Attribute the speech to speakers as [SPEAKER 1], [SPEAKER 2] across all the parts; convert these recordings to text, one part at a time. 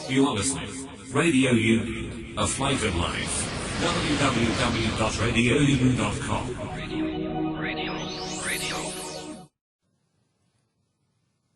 [SPEAKER 1] You are listening. Radio U, a flight of life. www.radiou.com.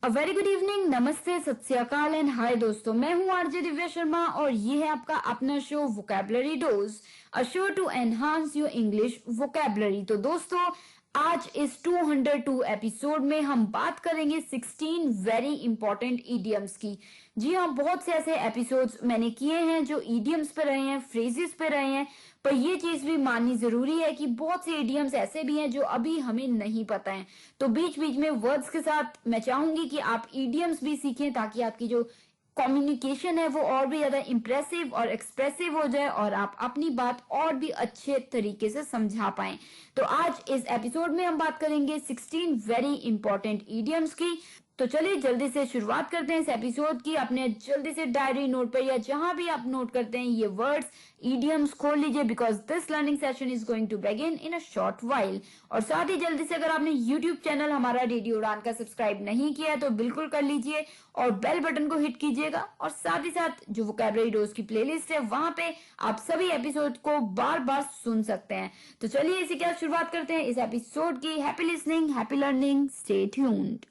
[SPEAKER 2] A very good evening, नमस्ते, सत श्री अकाल and hi दोस्तों, मैं हूँ आरजे दिव्या शर्मा और ये है आपका अपना show vocabulary dose, a show to enhance your English vocabulary. तो दोस्तों, आज इस 202 एपिसोड में हम बात करेंगे 16 वेरी इंपॉर्टेंट ईडियम्स की। जी हाँ, बहुत से ऐसे एपिसोड्स मैंने किए हैं जो ईडियम्स पे रहे हैं, फ्रेजेस पे रहे हैं, पर ये चीज भी माननी जरूरी है कि बहुत से ईडियम्स ऐसे भी हैं जो अभी हमें नहीं पता है। तो बीच बीच में वर्ड्स के साथ मैं चाहूंगी कि आप ईडियम्स भी सीखें ताकि आपकी जो कम्युनिकेशन है वो और भी ज्यादा इंप्रेसिव और एक्सप्रेसिव हो जाए और आप अपनी बात और भी अच्छे तरीके से समझा पाएं। तो आज इस एपिसोड में हम बात करेंगे 16 वेरी इंपॉर्टेंट ईडियम्स की। तो चलिए जल्दी से शुरुआत करते हैं इस एपिसोड की। अपने जल्दी से डायरी नोट पर या जहां भी आप नोट करते हैं ये वर्ड्स, ईडियम्स खोल लीजिए because this learning session is going to begin in a short while. और साथ ही जल्दी से अगर आपने यूट्यूब चैनल हमारा रेडियो उड़ान का सब्सक्राइब नहीं किया है तो बिल्कुल कर लीजिए और बेल बटन को हिट कीजिएगा। और साथ ही साथ जो वोकैबुलरी डोज की प्लेलिस्ट है वहां पे आप सभी एपिसोड को बार बार सुन सकते हैं। तो चलिए इसी के साथ शुरुआत करते हैं इस एपिसोड की। Happy listening, happy learning, stay tuned.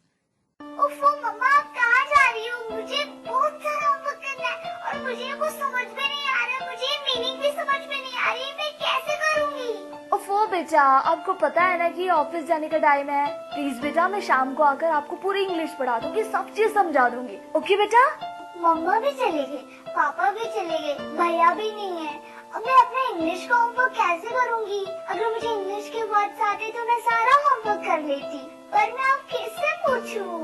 [SPEAKER 3] ओफो मम्मा, आप कहाँ जा रही हो? मुझे बहुत सारा होमवर्क करना है और मुझे कुछ समझ में नहीं आ रहा, मुझे मीनिंग भी समझ में नहीं आ रही, मैं कैसे करूँगी?
[SPEAKER 4] ओफो बेटा, आपको पता है ना कि ऑफिस जाने का टाइम है। प्लीज बेटा, मैं शाम को आकर आपको पूरी इंग्लिश पढ़ा दूंगी, सब चीज समझा दूंगी। ओके बेटा?
[SPEAKER 3] मम्मा भी चले गए, पापा भी चले गए, भैया भी नहीं है। अब मैं अपना इंग्लिश का होमवर्क कैसे करूँगी? अगर मुझे इंग्लिश के वर्ड्स आते तो मैं सारा होमवर्क कर लेती, पर मैं अब किससे पूछूं?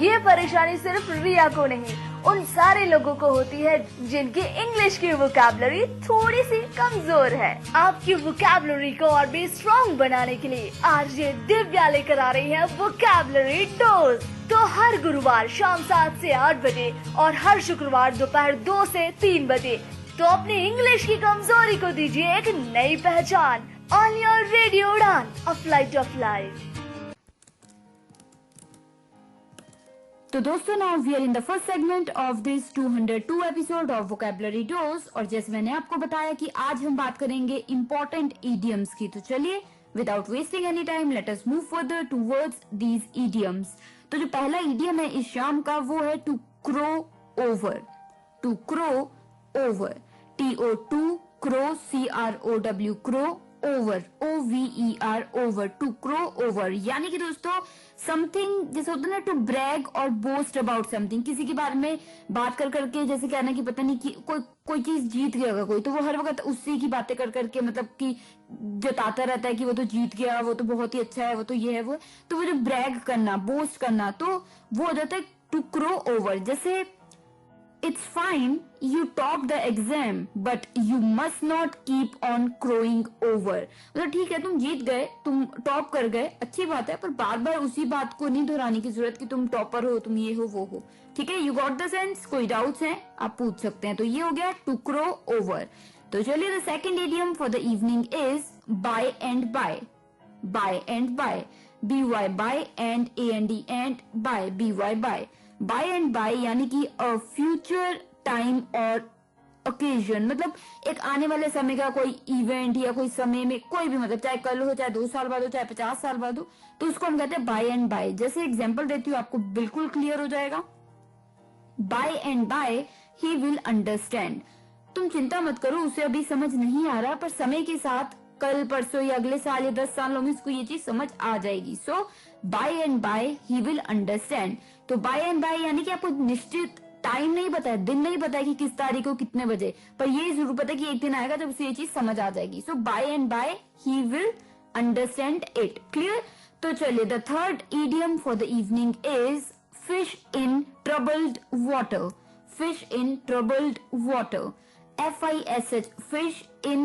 [SPEAKER 4] ये परेशानी सिर्फ रिया को नहीं, उन सारे लोगों को होती है जिनकी इंग्लिश की वोकैबुलरी थोड़ी सी कमजोर है। आपकी वोकैबुलरी को और भी स्ट्रॉन्ग बनाने के लिए आरजे दिव्या लेकर आ रही है वोकैबुलरी डोज। तो हर गुरुवार शाम 7 से 8 बजे और हर शुक्रवार दोपहर 2 से 3 बजे तो अपनी इंग्लिश की कमजोरी को दीजिए एक नई पहचान। On your radio Udaan, a flight of life.
[SPEAKER 2] तो दोस्तों, now we are in the first segment of this 202 episode of vocabulary dose. और जैसे मैंने आपको बताया कि आज हम बात करेंगे इंपॉर्टेंट ईडियम्स की। तो चलिए without wasting any time let us move further towards these idioms. तो जो पहला ईडियम है इस शाम का वो है to crow over. To crow over, TO2 crow, CROW, crow over, OVER, over, to crow over. यानी कि दोस्तों समथिंग जैसे होता है ना, टू ब्रैग और बोस्ट अबाउट समथिंग, किसी के बारे में बात कर करके, जैसे कहना कि पता नहीं कि कोई चीज जीत गया कोई, तो वो हर वक्त उसी की बातें कर करके मतलब कि जताता रहता है कि वो तो जीत गया, वो तो बहुत ही अच्छा है, वो तो ये है वो। तो वो जो ब्रैग करना, बोस्ट करना, तो वो हो जाता है टू क्रो ओवर। जैसे It's fine, you topped the exam, but you must not keep on crowing over. मतलब ठीक है, तुम जीत गए, तुम टॉप कर गए, अच्छी बात है, पर बार बार उसी बात को नहीं दोहराने की जरूरत कि तुम टॉपर हो, तुम ये हो वो हो। ठीक है, यू गॉट द सेंस? कोई डाउट्स हैं आप पूछ सकते हैं। तो ये हो गया टू क्रो ओवर। तो चलिए the second idiom for the evening is by and by. By and by, BY by and AND and by, BY by. By and by यानी कि फ्यूचर टाइम और ओकेजन, मतलब एक आने वाले समय का कोई इवेंट या कोई समय में कोई भी, मतलब चाहे कल हो, चाहे 2 साल बाद हो, चाहे 50 साल बाद हो, तो उसको हम कहते हैं बाय एंड बाय। जैसे एग्जांपल देती हूँ, आपको बिल्कुल क्लियर हो जाएगा। By and by he will understand. तुम चिंता मत करो, उसे अभी समझ नहीं आ रहा, पर समय के साथ कल परसों या अगले साल या 10 सालों में उसको ये चीज समझ आ जाएगी। So by and by he will understand. तो बाय एंड बाय यानी कि आपको निश्चित टाइम नहीं पता है, दिन नहीं पता है कि किस तारीख को कितने बजे, पर ये जरूर पता है कि एक दिन आएगा जब उसे ये चीज समझ आ जाएगी। So by and by he will understand it. Clear? तो चलिए the third idiom for the evening is fish in troubled water. Fish in troubled water, FISH, fish, in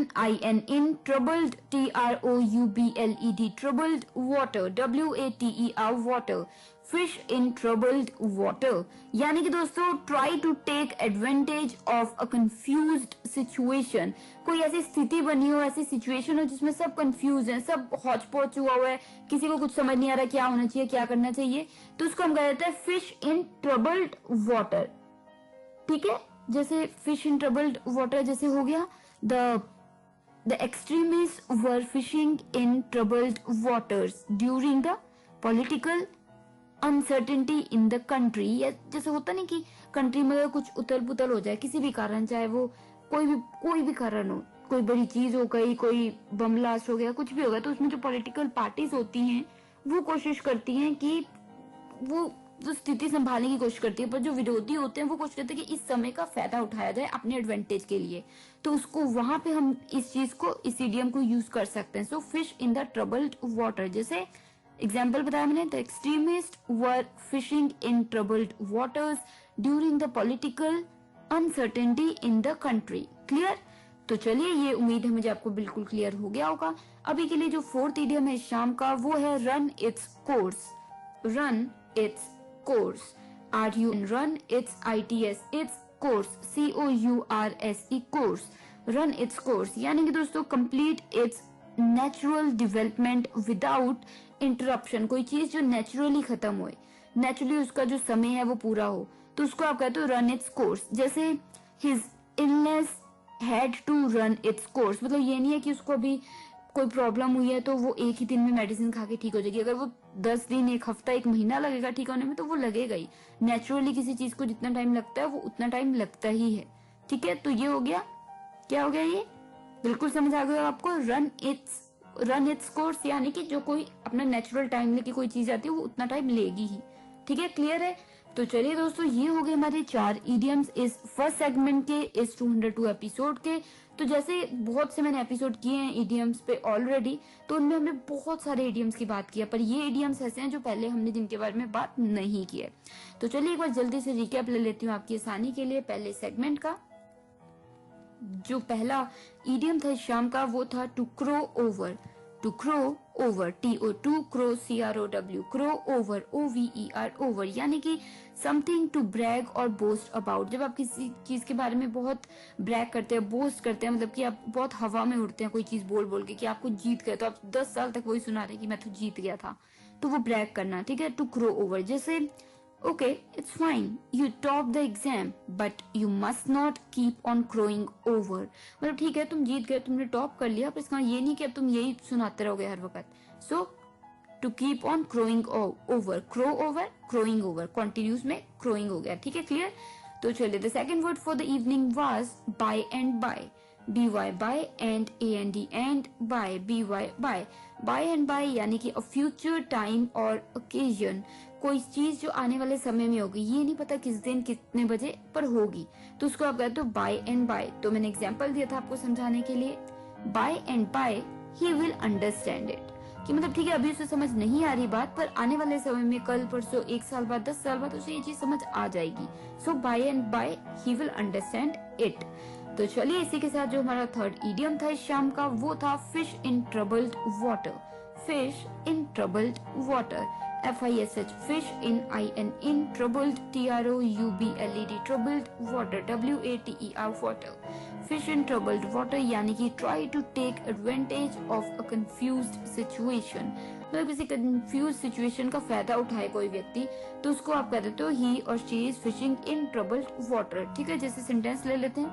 [SPEAKER 2] troubled, TROUBLED, troubled water, WATER, water, fish in troubled water, यानी कि दोस्तों try to take advantage of a confused situation. कोई ऐसी स्थिति बनी हो, ऐसी situation हो जिसमें सब कंफ्यूज हैं, सब हौच पौच हुआ है, किसी को कुछ समझ नहीं आ रहा क्या होना चाहिए, क्या करना चाहिए, तो उसको हम कहते हैं फिश इन ट्रबल्ड वाटर। ठीक है, जैसे फिश इन ट्रबल्ड वाटर जैसे हो गया The extremists were fishing in troubled waters during the political uncertainty in the country। या जैसे होता नहीं कि कंट्री में कुछ उथल पुथल हो जाए किसी भी कारण, चाहे वो कोई भी कारण हो, कोई बड़ी चीज हो गई, कोई बम ब्लास्ट हो गया, कुछ भी हो गया, तो उसमें जो पॉलिटिकल पार्टीज होती हैं वो कोशिश करती हैं कि वो जो स्थिति संभालने की कोशिश करती है, पर जो विरोधी होते हैं वो कोशिश करते हैं कि इस समय का फायदा उठाया जाए अपने एडवांटेज के लिए। तो उसको वहां पे हम इस चीज को, इस इडियम को यूज कर सकते हैं। So fish in the troubled water, जैसे एग्जाम्पल बताया मैंने, the extremist were fishing in troubled waters during the political uncertainty in the country. Clear? तो चलिए, ये उम्मीद है मुझे आपको बिल्कुल क्लियर हो गया होगा। अभी के लिए जो फोर्थ इडियम है शाम का, वो है run its course. Run it's course, run its its course, course, run its course, यानी कि दोस्तों complete its natural development without interruption। कोई चीज जो नेचुरली खत्म होए, नेचुरली उसका जो समय है वो पूरा हो, तो उसको आप कहते हो run its course। जैसे his illness had to run its course, मतलब ये नहीं है कि उसको अभी कोई प्रॉब्लम हुई है तो वो एक ही दिन में मेडिसिन खा के ठीक हो जाएगी। अगर वो 10 दिन, 1 हफ्ता, 1 महीना लगेगा ठीक होने में, तो वो लगेगा ही। नेचुरली किसी चीज को जितना टाइम लगता है वो उतना टाइम लगता ही है। ठीक है, तो ये हो गया, क्या हो गया, ये बिल्कुल समझ आ गया आपको। रन इट्स कोर्स, यानी कि जो कोई अपना नेचुरल टाइम लेके कोई चीज आती है वो उतना टाइम लेगी ही। ठीक है, क्लियर है? तो चलिए दोस्तों, ये हो गए हमारे 4 इडियम्स इस फर्स्ट सेगमेंट के, इस 202 एपिसोड के। तो जैसे बहुत से मैंने एपिसोड किए हैं इडियम्स पे ऑलरेडी, तो उनमें हमने बहुत सारे इडियम्स की बात की है, पर ये इडियम्स ऐसे हैं जो पहले हमने जिनके बारे में बात नहीं की है। तो चलिए एक बार जल्दी से रिकैप ले लेती हूँ आपकी आसानी के लिए। पहले सेगमेंट का जो पहला इडियम था शाम का, वो था to crow over. To crow over, TO2 crow, CROW, crow over, OVER, over, यानी कि समथिंग टू ब्रैग और बोस्ट अबाउट। जब आप किसी चीज के बारे में बहुत ब्रैग करते हैं, बोस्ट करते हैं, मतलब कि आप बहुत हवा में उड़ते हैं कोई चीज बोल बोल के कि आपको जीत गए, तो आप 10 साल तक वही सुना रहे कि मैं तो जीत गया था, तो वो ब्रैग करना। ठीक है, टू क्रो ओवर, जैसे okay it's fine, you top the exam but you must not keep on crowing over. मतलब ठीक है, तुम जीत गए, तुमने टॉप कर लिया, पर इसका ये नहीं कि अब तुम यही सुनाते रहोगे हर वक्त। So to keep on crowing over, crow over, crowing over, continuous में क्रोइंग हो गया। ठीक है, क्लियर? तो चलिए, the second word for the evening was by and by. BY by and AND and by, BY by. By and by यानी कि a future time और ओकेजन, कोई चीज जो आने वाले समय में होगी, ये नहीं पता किस दिन कितने बजे पर होगी, तो उसको आप कहते हो बाय एंड बाय। तो मैंने एग्जांपल दिया था आपको समझाने के लिए, by and by he will understand it, कि मतलब ठीक है अभी उसे समझ नहीं आ रही बात, पर आने वाले समय में, कल परसों, 1 साल बाद, 10 साल बाद उसे ये चीज समझ आ जाएगी। So by and by he will understand it. तो चलिए, इसी के साथ जो हमारा थर्ड इडियम था इस शाम का, वो था fish in troubled water. Fish in troubled water, FISH, fish in in troubled, TROUBLED, troubled water, WATER, water, fish in troubled water, यानी कि try to take advantage of a confused situation, मतलब किसी कंफ्यूज सिचुएशन का फायदा उठाए कोई व्यक्ति, तो उसको आप कह देते हो ही और she is fishing in troubled water. ठीक है, जैसे सेंटेंस ले लेते हैं,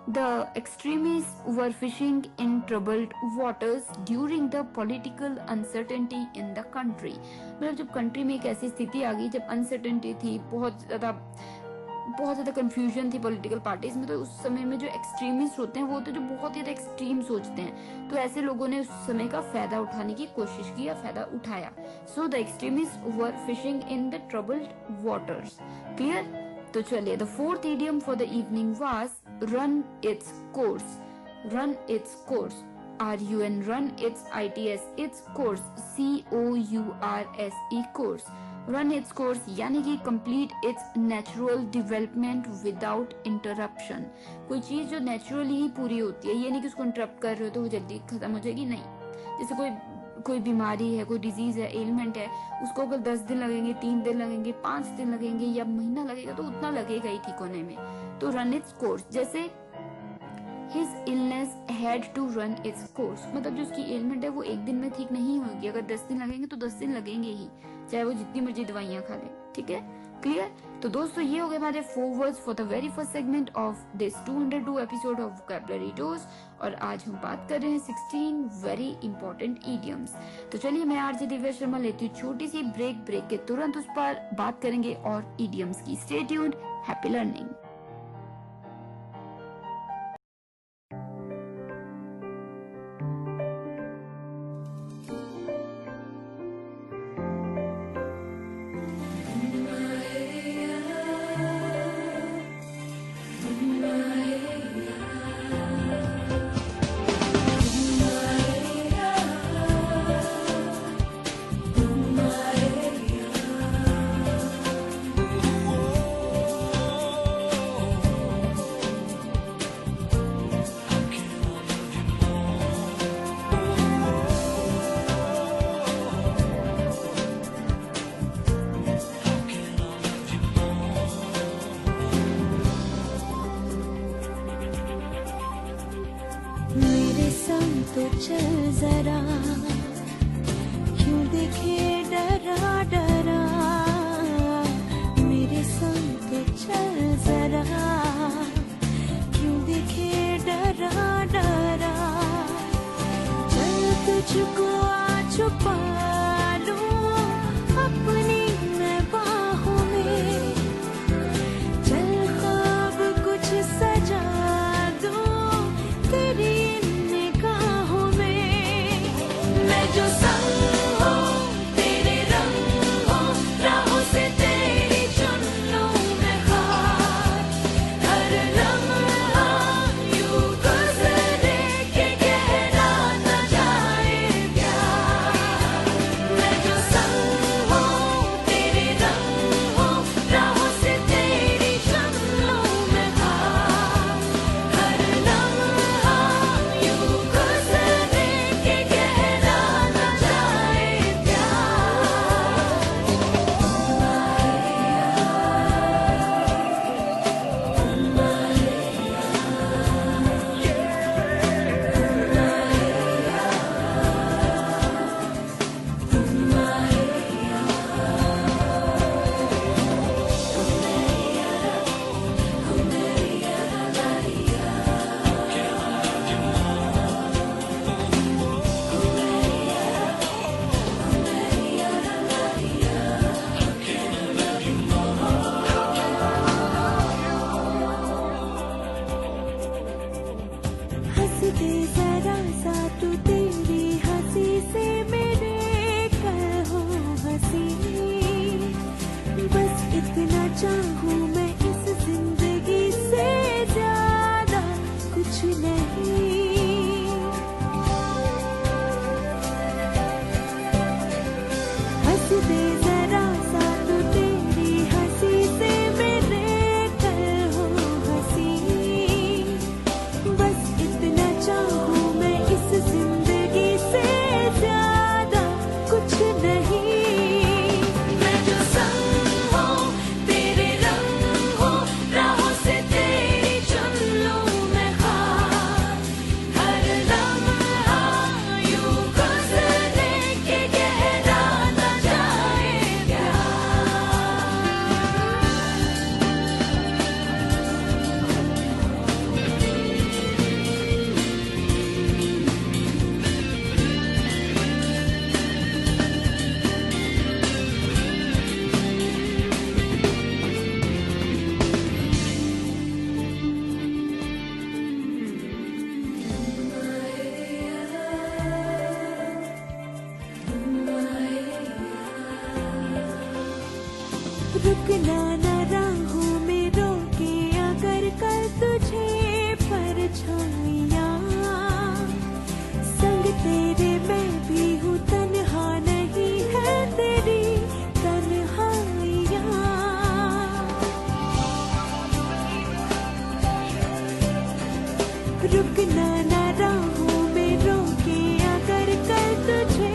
[SPEAKER 2] The extremists were fishing in troubled waters during the political uncertainty in the country। मतलब जब कंट्री में एक ऐसी स्थिति आ गई जब अनसर्टेनिटी थी, बहुत ज्यादा कंफ्यूजन थी पॉलिटिकल पार्टीज में, तो उस समय में जो एक्सट्रीमिस्ट होते हैं वो तो जो बहुत ज्यादा एक्सट्रीम सोचते हैं, तो ऐसे लोगों ने उस समय का फायदा उठाने की कोशिश की या फायदा उठाया। So the extremist were fishing in the troubled waters. Clear? तो चलिए, the fourth idiom for the evening was run its course. Run its course, RUN, run it's its course, COURSE, course. Run its course यानी कि complete it's natural development without interruption. कोई चीज जो naturally ही पूरी होती है, ये नहीं कि उसको इंटरप्ट कर रहे हो तो वो जल्दी खत्म हो जाएगी, नहीं। जैसे कोई कोई बीमारी है, कोई डिजीज है, एलिमेंट है, उसको अगर 10 दिन लगेंगे, 3 दिन लगेंगे, 5 दिन लगेंगे या महीना लगेगा तो उतना लगेगा ही ठीक होने में। तो रन इट्स कोर्स, जैसे His illness had to run its course, मतलब जो उसकी एलिमेंट है वो एक दिन में ठीक नहीं होगी। अगर 10 दिन लगेंगे तो 10 दिन लगेंगे ही, चाहे वो जितनी मर्जी दवाइयां खा ले। ठीक है, क्लियर? तो दोस्तों ये हो गए हमारे 4 words for the very first segment of this 202 episode of vocabulary dose. और आज हम बात कर रहे हैं 16 वेरी इंपॉर्टेंट इडियम्स। तो चलिए मैं आरजे दिव्या शर्मा लेती हूँ छोटी सी ब्रेक के तुरंत उस पर बात करेंगे और इडियम्स की। Stay tuned, happy learning.
[SPEAKER 5] तो चल जरा, क्यों देखे डरा डरा, मेरे संग तो चल जरा, क्यों देखे डरा डरा, चल तुझको आ छुपा लूं अपनी मैं बाहों में, चल ख्वाब कुछ सजा दूं तेरी जो संग हो तेरे रंग हो, राहों से तेरी चुन लूं मैं खार, हर लम्हा यूं गुजरे के गहरा न जाए प्यार। मैं जो संग हो तेरे रंग हो, राहों से तेरी चुन लूं मैं खार, हर लम्हा यूं गुजरे के गहरा जरा सा तू तेरी हंसी से मेरे कल हो हंसी, बस इतना चाहूं मैं इस जिंदगी से ज्यादा कुछ नहीं। हंस दे जरा सा तू तेरी हंसी से मेरे कल हो हंसी, बस इतना चाहूं मैं इस जिंदगी से ज्यादा कुछ नहीं। मैं जो संग हो तेरे रंग हो, राहों से तेरी चुन लूं मैं खार, हर लम्हा यूं गुजरे के गहरा न जाए प्यार। रुकना न राहों में रोके अगर कल तुझे परछाइयाँ, संग तेरे मैं भी हूँ तन्हा नहीं है तेरी तन्हाइयाँ। रुकना न राहों में रोके अगर कल तुझे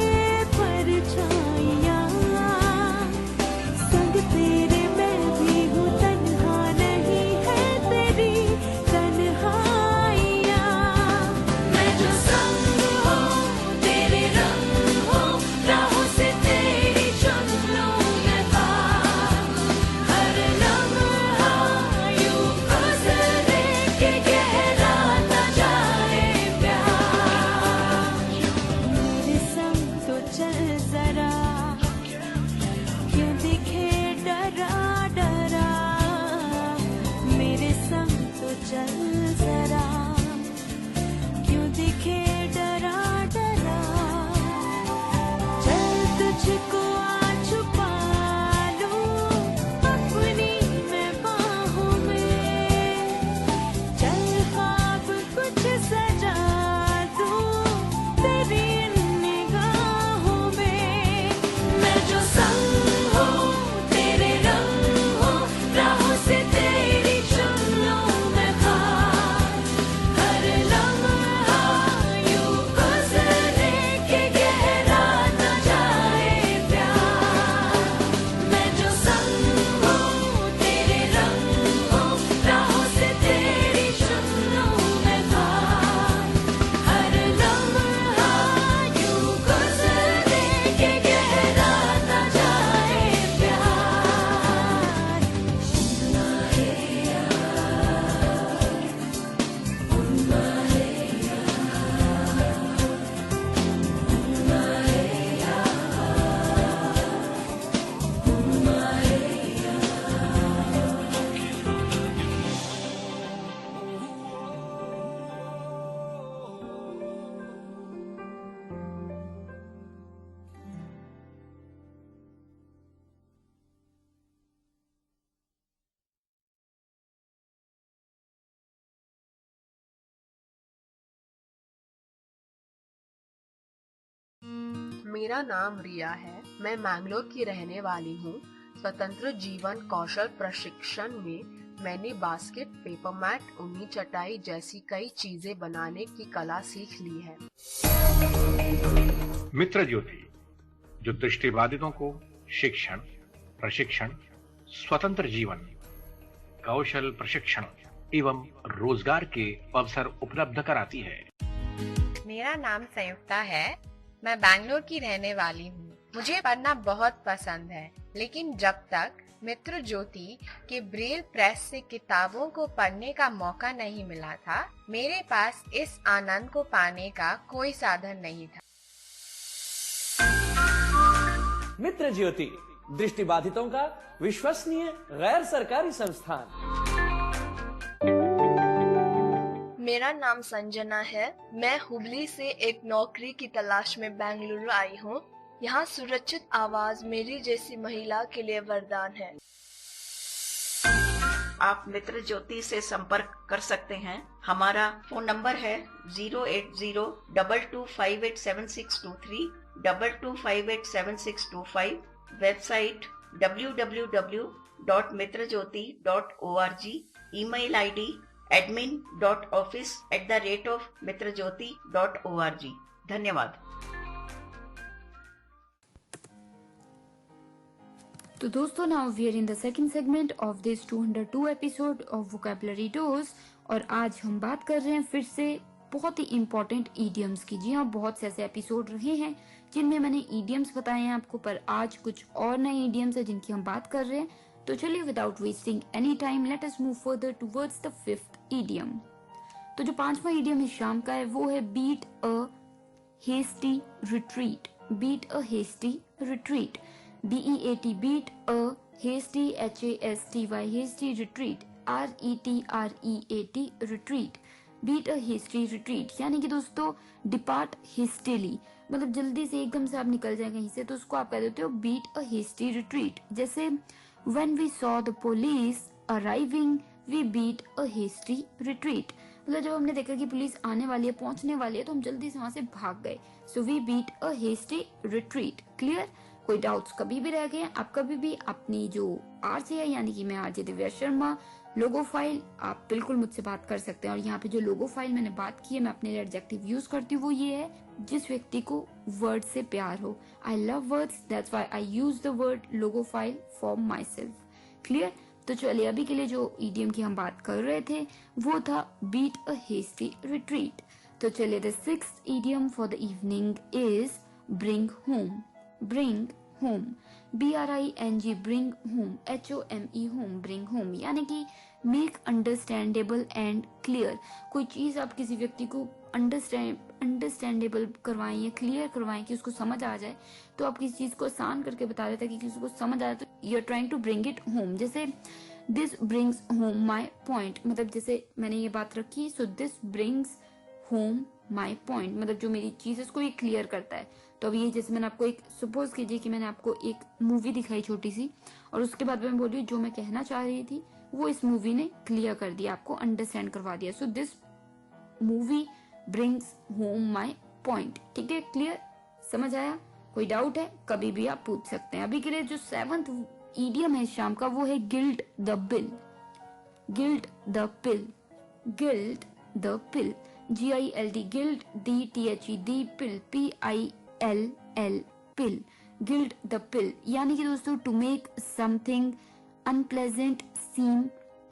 [SPEAKER 6] मेरा नाम रिया है। मैं मैंगलोर की रहने वाली हूँ। स्वतंत्र जीवन कौशल प्रशिक्षण में मैंने बास्केट, पेपर मैट, ऊनी चटाई जैसी कई चीजें बनाने की कला सीख ली है।
[SPEAKER 7] मित्र ज्योति, जो दृष्टिबाधितों को शिक्षण, प्रशिक्षण, स्वतंत्र जीवन, कौशल प्रशिक्षण एवं रोजगार के अवसर उपलब्ध कराती है।
[SPEAKER 8] मेरा नाम संयुक्ता है। मैं बैंगलोर की रहने वाली हूँ। मुझे पढ़ना बहुत पसंद है, लेकिन जब तक मित्र ज्योति के ब्रेल प्रेस से किताबों को पढ़ने का मौका नहीं मिला था, मेरे पास इस आनंद को पाने का कोई साधन नहीं था।
[SPEAKER 9] मित्र ज्योति, दृष्टिबाधितों का विश्वसनीय गैर सरकारी संस्थान।
[SPEAKER 4] मेरा नाम संजना है। मैं हुबली से एक नौकरी की तलाश में बेंगलुरु आई हूँ। यहाँ सुरक्षित आवाज मेरी जैसी महिला के लिए वरदान है।
[SPEAKER 10] आप मित्र ज्योति से संपर्क कर सकते हैं। हमारा फोन नंबर है 08022587623, 22587625। Website www.mitrajyoti.org। Email ID admin.office@mitrajyoti.org। धन्यवाद।
[SPEAKER 2] तो दोस्तों, now we are in the second segment of this 202 episode of vocabulary dose, और आज हम बात कर रहे हैं फिर से बहुत ही इम्पोर्टेंट ईडियम्स की। जी हाँ, बहुत से ऐसे एपिसोड रहे हैं जिनमें मैंने ईडियम्स बताए हैं आपको, पर आज कुछ और नए ईडियम्स है जिनकी हम बात कर रहे हैं। तो चलिए, without wasting any time, let us move further towards the fifth idiom. तो जो पांचवा ईडियम इस शाम का है वो है beat a hasty retreat. Beat a hasty retreat, BEAT, beat a hasty, HASTY, hasty retreat, RETREAT, retreat. Beat a hasty retreat यानी कि दोस्तों डिपार्ट हेस्टिली, मतलब जल्दी से एकदम से आप निकल जाए कहीं से, तो उसको आप कह देते हो बीट अ हेस्टी रिट्रीट। जैसे when we saw the police arriving we beat a hasty retreat, मतलब जब हमने देखा कि पुलिस आने वाली है, पहुंचने वाली है, तो हम जल्दी से वहां से भाग गए। So we beat a hasty retreat। Clear? कोई डाउट्स कभी भी रह गए? आप कभी भी अपनी जो आरजे है, यानी कि मैं आरजे दिव्या शर्मा, लोगो फाइल, आप बिल्कुल मुझसे बात कर सकते हैं। और यहाँ पे जो लोगो फाइल मैंने बात की है, मैं अपने एडजेक्टिव यूज करती हूँ, वो ये है जिस व्यक्ति को वर्ड से प्यार हो। I love words, that's why I use the word logo file for my self. Clear? तो चलिए, अभी के लिए जो ईडियम की हम बात कर रहे थे वो था बीट अ हेस्टी रिट्रीट। तो चलिए, the sixth idiom for the evening is bring home. Bring home, BRING, bring home, HOME, home, bring home यानी कि मेक अंडरस्टैंडेबल एंड क्लियर। कोई चीज आप किसी व्यक्ति को अंडरस्टैंडेबल करवाएं या क्लियर करवाएं कि उसको समझ आ जाए, तो आप किसी चीज को आसान करके बता रहे थे कि किसी को समझ आ जाए, तो you are trying to bring it home. जैसे this brings home my point, मतलब जैसे मैंने ये बात रखी, so this brings home my point, मतलब जो मेरी चीज है उसको ये क्लियर करता है। तो अब ये जैसे मैंने आपको एक, सपोज कीजिए कि मैंने आपको एक मूवी दिखाई छोटी सी, और उसके बाद मैं बोली जो मैं कहना चाह रही थी वो इस मूवी ने क्लियर कर दिया, आपको अंडरस्टैंड करवा दिया। So this movie brings home my point. ठीक है, क्लियर? समझ आया? कोई डाउट है कभी भी आप पूछ सकते हैं। अभी के लिए जो सेवंथ ईडियम है शाम का वो है gild the bill. Gild the pill, gild the pill, GILD, gild, DTHED, pill, PILL, pill, gild the pill यानी कि दोस्तों to make something unpleasant seem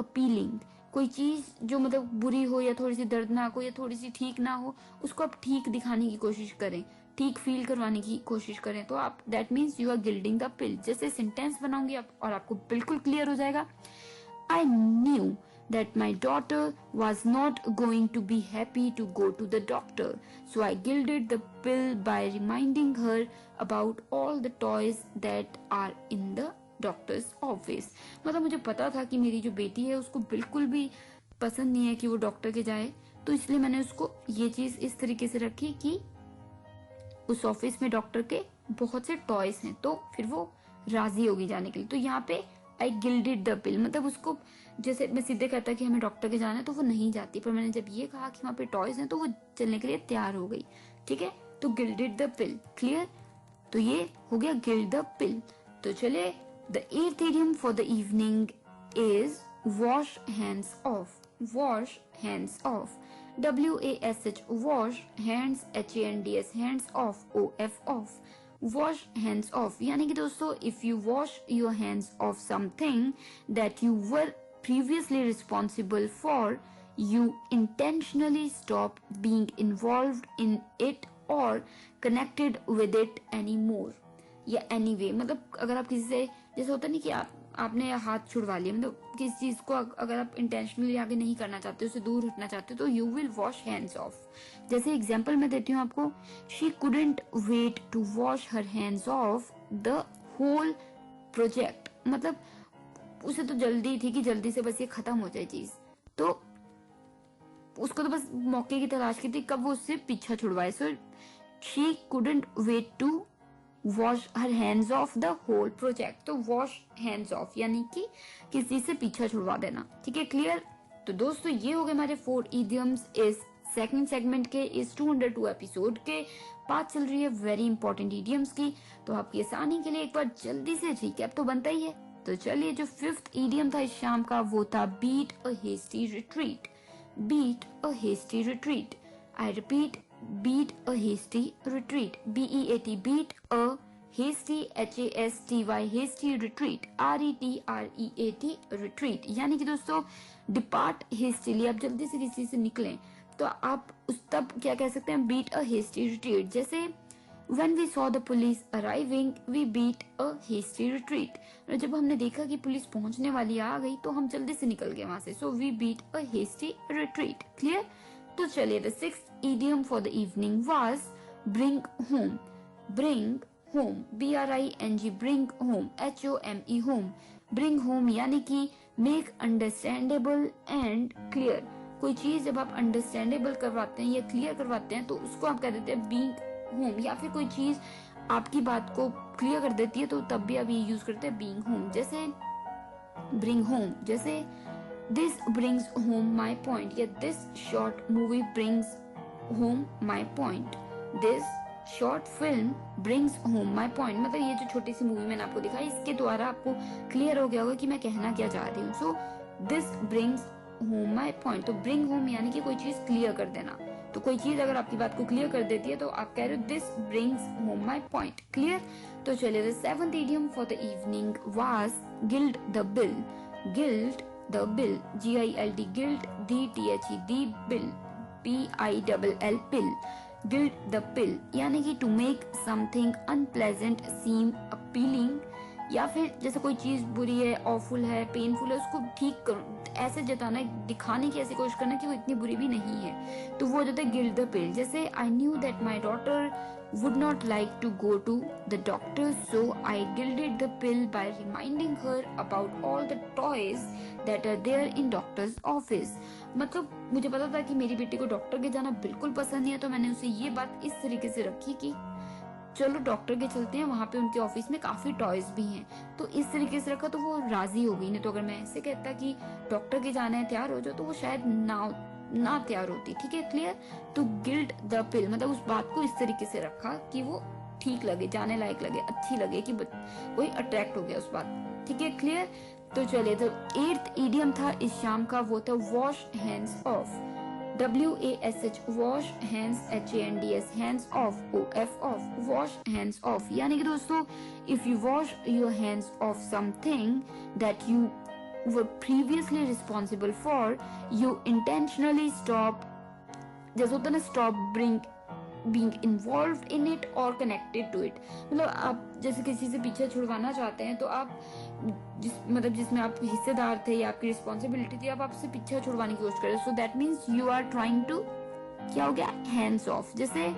[SPEAKER 2] appealing. कोई चीज जो मतलब बुरी हो या थोड़ी सी दर्दनाक हो या थोड़ी सी ठीक ना हो, उसको आप ठीक दिखाने की कोशिश करें, ठीक फील करवाने की कोशिश करें, तो आप that means you are gilding the pill. जैसे सेंटेंस बनाओगे आप और आपको बिल्कुल क्लियर हो जाएगा। I knew that my daughter was not going to be happy to go to the doctor, so I gilded the pill by reminding her about all the toys that are in the doctor's office। मतलब मुझे पता था कि मेरी जो बेटी है उसको बिल्कुल भी पसंद नहीं है कि वो डॉक्टर के जाए, तो इसलिए मैंने उसको ये चीज इस तरीके से रखी कि उस ऑफिस में डॉक्टर के बहुत से टॉयज हैं, तो फिर वो राजी होगी जाने के लिए। तो यहाँ पे आई गिल्डेड द पिल, मतलब उसको जैसे मैं सीधे कहता कि हमें डॉक्टर के जाना है तो वो नहीं जाती, पर मैंने जब ये कहा कि वहाँ पे टॉयज हैं तो वो चलने के लिए तैयार हो गई। ठीक है, तो गिल्डेड द पिल। क्लियर? तो ये हो गया गिल्ड द पिल। तो चले the eighth idiom for the evening is wash hands of. Wash hands of, WASH wash, hands HANDS hands of, OF of, wash hands off. यानी कि दोस्तों if you wash your hands of something that you were previously responsible for, you intentionally stop being involved in it or connected with it anymore या anyway। मतलब अगर आप किसी से, जैसे होता नहीं कि आपने हाथ छुड़वा लिया, मतलब किसी चीज को अगर आप इंटेंशनली आगे नहीं करना चाहते, उससे दूर हटना चाहते हो, तो you will wash hands off. जैसे एग्जाम्पल मैं देती हूँ आपको, she couldn't wait to wash her hands off the whole project. मतलब उसे तो जल्दी थी कि जल्दी से बस ये खत्म हो जाए चीज, तो उसको तो बस मौके की तलाश की थी कब वो उससे पीछा छुड़वाए। So she couldn't wait to wash her hands off the whole project. तो वॉश हैंड्स ऑफ यानी कि किसी से पीछा छुड़वा देना। ठीक है, क्लियर। तो दोस्तों ये हो गए हमारे 4 इडियम्स इस सेकंड सेगमेंट के, इस 202 एपिसोड के। बात चल रही है वेरी इंपॉर्टेंट इडियम्स की, तो आपकी आसानी के लिए एक बार जल्दी से रिकैप तो बनता ही है। तो चलिए, जो 5th इडियम था इस शाम का वो था beat a hasty retreat. Beat a hasty retreat, I repeat, beat a hasty retreat, BEAT, beat a hasty, HASTY, hasty retreat, RETREAT, retreat. यानी कि दोस्तों डिपार्ट हेस्टीली, आप जल्दी से किसी से निकलें, तो आप उस तब क्या कह सकते हैं, बीट अ हेस्टी रिट्रीट। जैसे When we saw the police arriving, we beat a hasty retreat. जब हमने देखा कि पुलिस पहुंचने वाली आ गई तो हम जल्दी से निकल गए वहां से। So we beat a hasty retreat. Clear? तो चलिए, the 6th idiom for the evening was bring home. Bring home, BRING, bring home, HOME, home. Bring home यानी कि make understandable and clear. कोई चीज जब आप understandable करवाते हैं या clear करवाते हैं तो उसको आप कह देते हैं being होम। या फिर कोई चीज आपकी बात को क्लियर कर देती है तो तब भी आप ये यूज करते हैं बीइंग होम। जैसे ब्रिंग होम, जैसे this brings home my point, या this short movie brings home my point, this short film brings home my point. मतलब ये जो छोटी सी मूवी मैंने आपको दिखाई, इसके द्वारा आपको क्लियर हो गया होगा कि मैं कहना क्या चाह रही हूँ। सो this brings home my point, तो ब्रिंग होम यानी कि कोई चीज क्लियर कर देना। तो कोई चीज अगर आपकी बात को क्लियर कर देती है तो आप कह रहे हो this brings home my point. Clear. तो चलिए, the 7th idiom for the evening was gild the bill. Gild the bill, GILD, gild, DTHE, bill, PILL, pill. Gild the pill यानी कि to make something unpleasant seem appealing, या फिर जैसे कोई चीज बुरी है, ऑफुल है, पेनफुल है, उसको ठीक करो, ऐसे जताना, दिखाने की ऐसी कोशिश करना कि वो इतनी बुरी भी नहीं है, तो वो जाता है गिल्ड द पिल। जैसे I knew that my daughter would not like to go to the doctor, so I gilded the pill by reminding her about all the toys that are there in doctors office. मतलब मुझे पता था कि मेरी बेटी को doctor के जाना बिल्कुल पसंद नहीं है, तो मैंने उसे ये बात इस तरीके से रखी कि चलो डॉक्टर के चलते हैं, वहां पे उनके ऑफिस में काफी टॉयज भी हैं, तो इस तरीके से रखा तो वो राजी हो गई। नहीं तो अगर मैं ऐसे कहता कि डॉक्टर के जाना है, तैयार हो जाओ, तो वो शायद ना तैयार होती। ठीक है, क्लियर। तो गिल्ड द पिल मतलब उस बात को इस तरीके से रखा कि वो ठीक लगे, जाने लायक लगे, अच्छी लगे, कि कोई अट्रैक्ट हो गया उस बात। ठीक है, क्लियर। तो चलिए, तो 8th इडियम था इस शाम का, वो था wash hands of. WASH wash hands, HANDS hands of, OF of, wash hands off. यानी कि दोस्तों if you wash your hands of something that you were previously responsible for, you intentionally stop, जैसे होता है ना, stop being involved in it और connected to it. मतलब आप जैसे किसी से पीछे छुड़वाना चाहते हैं, तो आप जिसमें आप हिस्सेदार थे या आपकी रिस्पॉन्सिबिलिटी थी, आप आपसे पीछे छुड़वाने की कोशिश कर रहे हो। So that means you are trying to, क्या हो गया, हैंड्स ऑफ। जैसे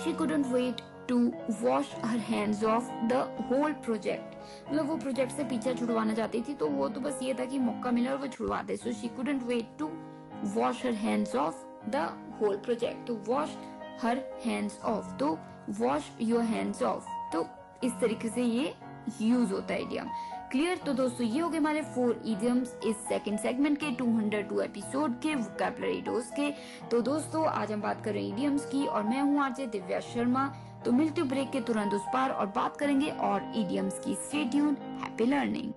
[SPEAKER 2] she couldn't wait to wash her hands off the whole project, मतलब वो प्रोजेक्ट से पीछे छुड़वाना चाहती थी, तो वो तो बस ये था कि मौका मिला और वो छुड़वा दे। So she couldn't wait to wash her hands off the whole project, तो वॉश हर हैंड्स ऑफ, तो वॉश योर हैंड्स ऑफ। तो इस तरीके से ये यूज होता है इडियम। क्लियर। तो दोस्तों ये हो गए हमारे 4 इडियम्स इस सेकंड सेगमेंट के 202 एपिसोड के वोकैबुलरी डोज के। तो दोस्तों आज हम बात कर रहे हैं इडियम्स की, और मैं हूँ आरजे दिव्या शर्मा तो मिलते ब्रेक के तुरंत उस पार और बात करेंगे और इडियम्स की। Stay tuned, happy learning.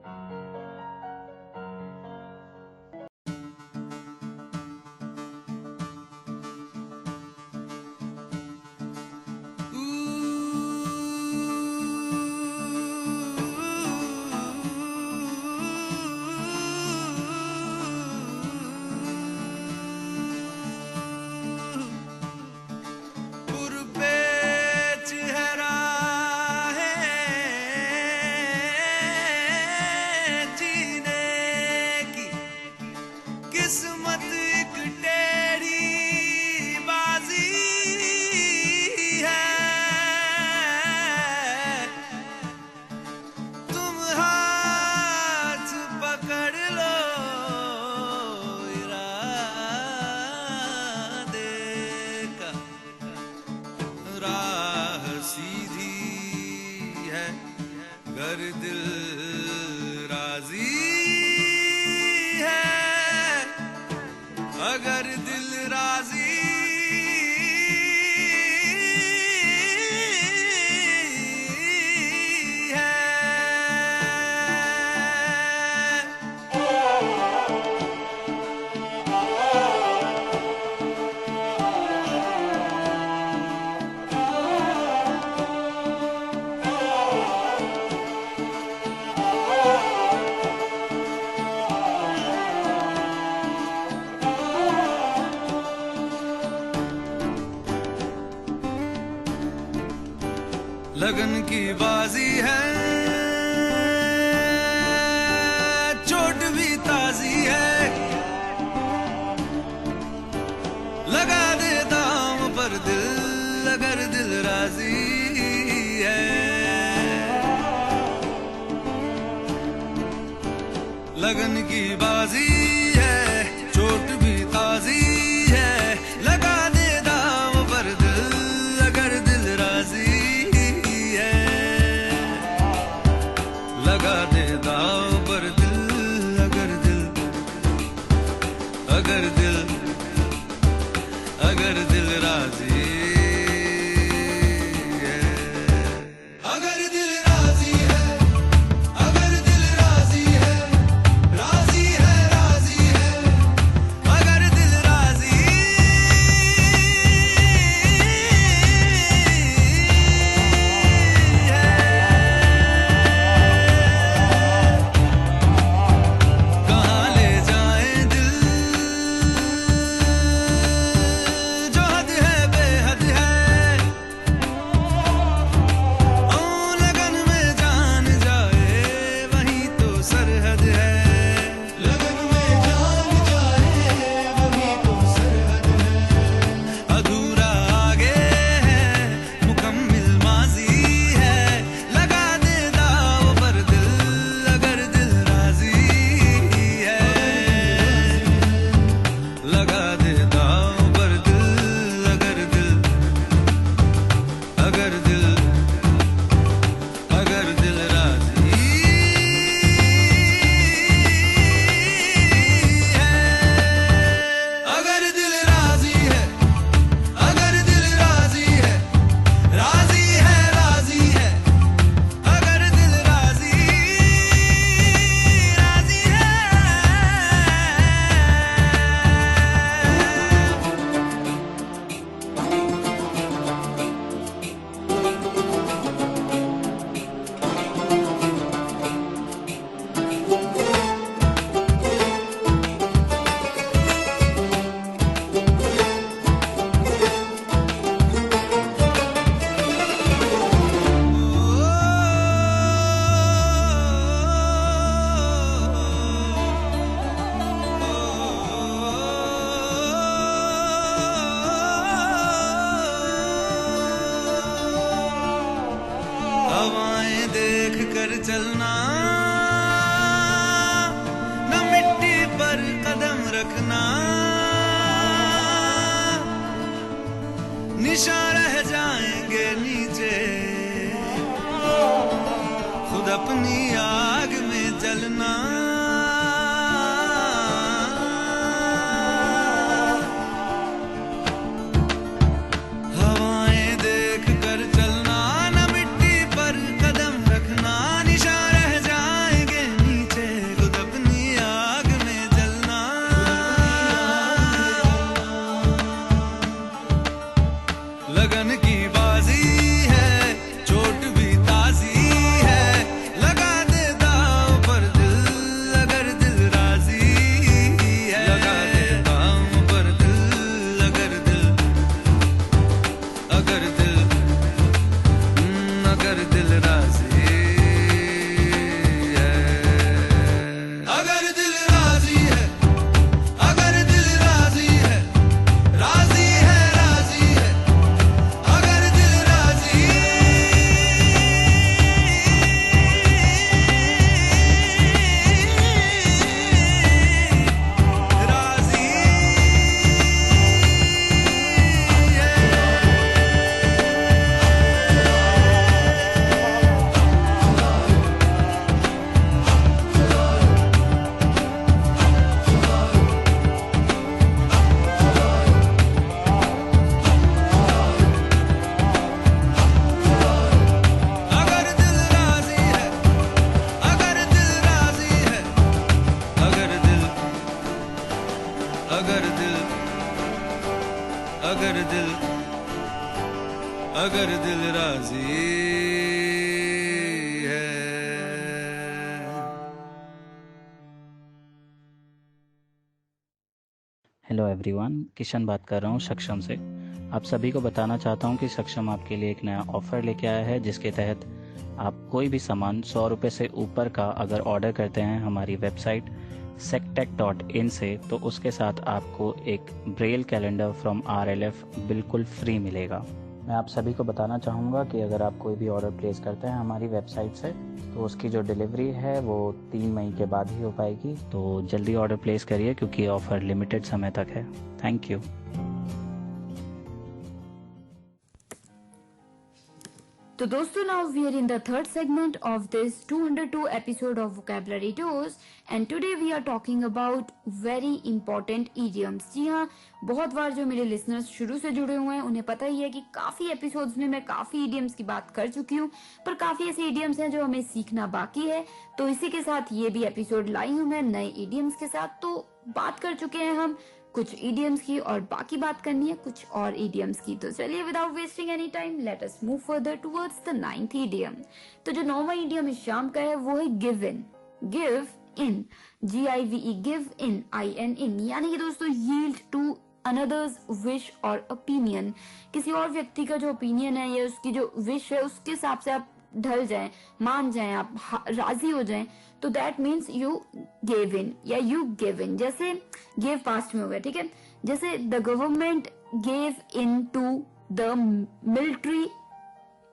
[SPEAKER 11] किस्मत एक टेढ़ी बाजी है, तुम हाथ पकड़ लो इरादे का, राह सीधी है गर दिल राजी है, अगर दिल राजी है। लगन की बाजी है, चोट भी ताजी है, लगा दे दाम पर दिल अगर दिल राजी है, लगन की बाजी है, चोट भी ताजी है, लगा दे दाम पर दिल अगर दिल राजी, लगा दे दाव पर दिल अगर दिल राजी है, अगर दिल राजी है, अगर दिल राजी है, राजी है, राजी है, अगर दिल राजी कर चलना, न मिट्टी पर कदम रखना, निशान रह जाएंगे नीचे, खुद अपनी आग में जलना। हवाएं देख कर चलना, अगर दिल राजी है।
[SPEAKER 12] हेलो एवरीवन, किशन बात कर रहा हूँ सक्षम से। आप सभी को बताना चाहता हूँ कि सक्षम आपके लिए एक नया ऑफर लेके आया है, जिसके तहत आप कोई भी सामान 100 रुपये से ऊपर का अगर ऑर्डर करते हैं हमारी वेबसाइट sectech.in से, तो उसके साथ आपको एक ब्रेल कैलेंडर फ्रॉम RLF बिल्कुल फ्री मिलेगा। मैं आप सभी को बताना चाहूँगा कि अगर आप कोई भी ऑर्डर प्लेस करते हैं हमारी वेबसाइट से, तो उसकी जो डिलीवरी है वो 3 मई के बाद ही हो पाएगी। तो जल्दी ऑर्डर प्लेस करिए क्योंकि ऑफ़र लिमिटेड समय तक है। Thank you.
[SPEAKER 2] तो दोस्तों, now we are in the third segment of this 202 episode of Vocabulary Dose and today we are talking about very important idioms। जी हाँ, बहुत बार जो मेरे लिसनर्स शुरू से जुड़े हुए हैं उन्हें पता ही है कि काफी एपिसोड्स में मैं काफी इडियम्स की बात कर चुकी हूँ, पर काफी ऐसे इडियम्स हैं जो हमें सीखना बाकी है। तो इसी के साथ ये भी एपिसोड लाई हूँ मैं नए इडियम्स के साथ। तो बात कर चुके हैं हम कुछ इडियम्स की और बाकी बात करनी है कुछ और इडियम्स की। तो चलिए without wasting any time let us move further towards the 9th idiom. तो जो 9वां इडियम इस शाम का है वो है give in. Give in, GIVE, give in, IN, यानी कि दोस्तों यील्ड टू अनदर्स विश और ओपिनियन। किसी और व्यक्ति का जो ओपिनियन है या उसकी जो विश है उसके हिसाब से आप ढल जाएं, मान जाएं, आप राजी हो जाएं, तो दैट मीन्स यू गिव इन या यू गिव इन। जैसे गिव पास्ट में हो गया, ठीक है। जैसे the government give in to the military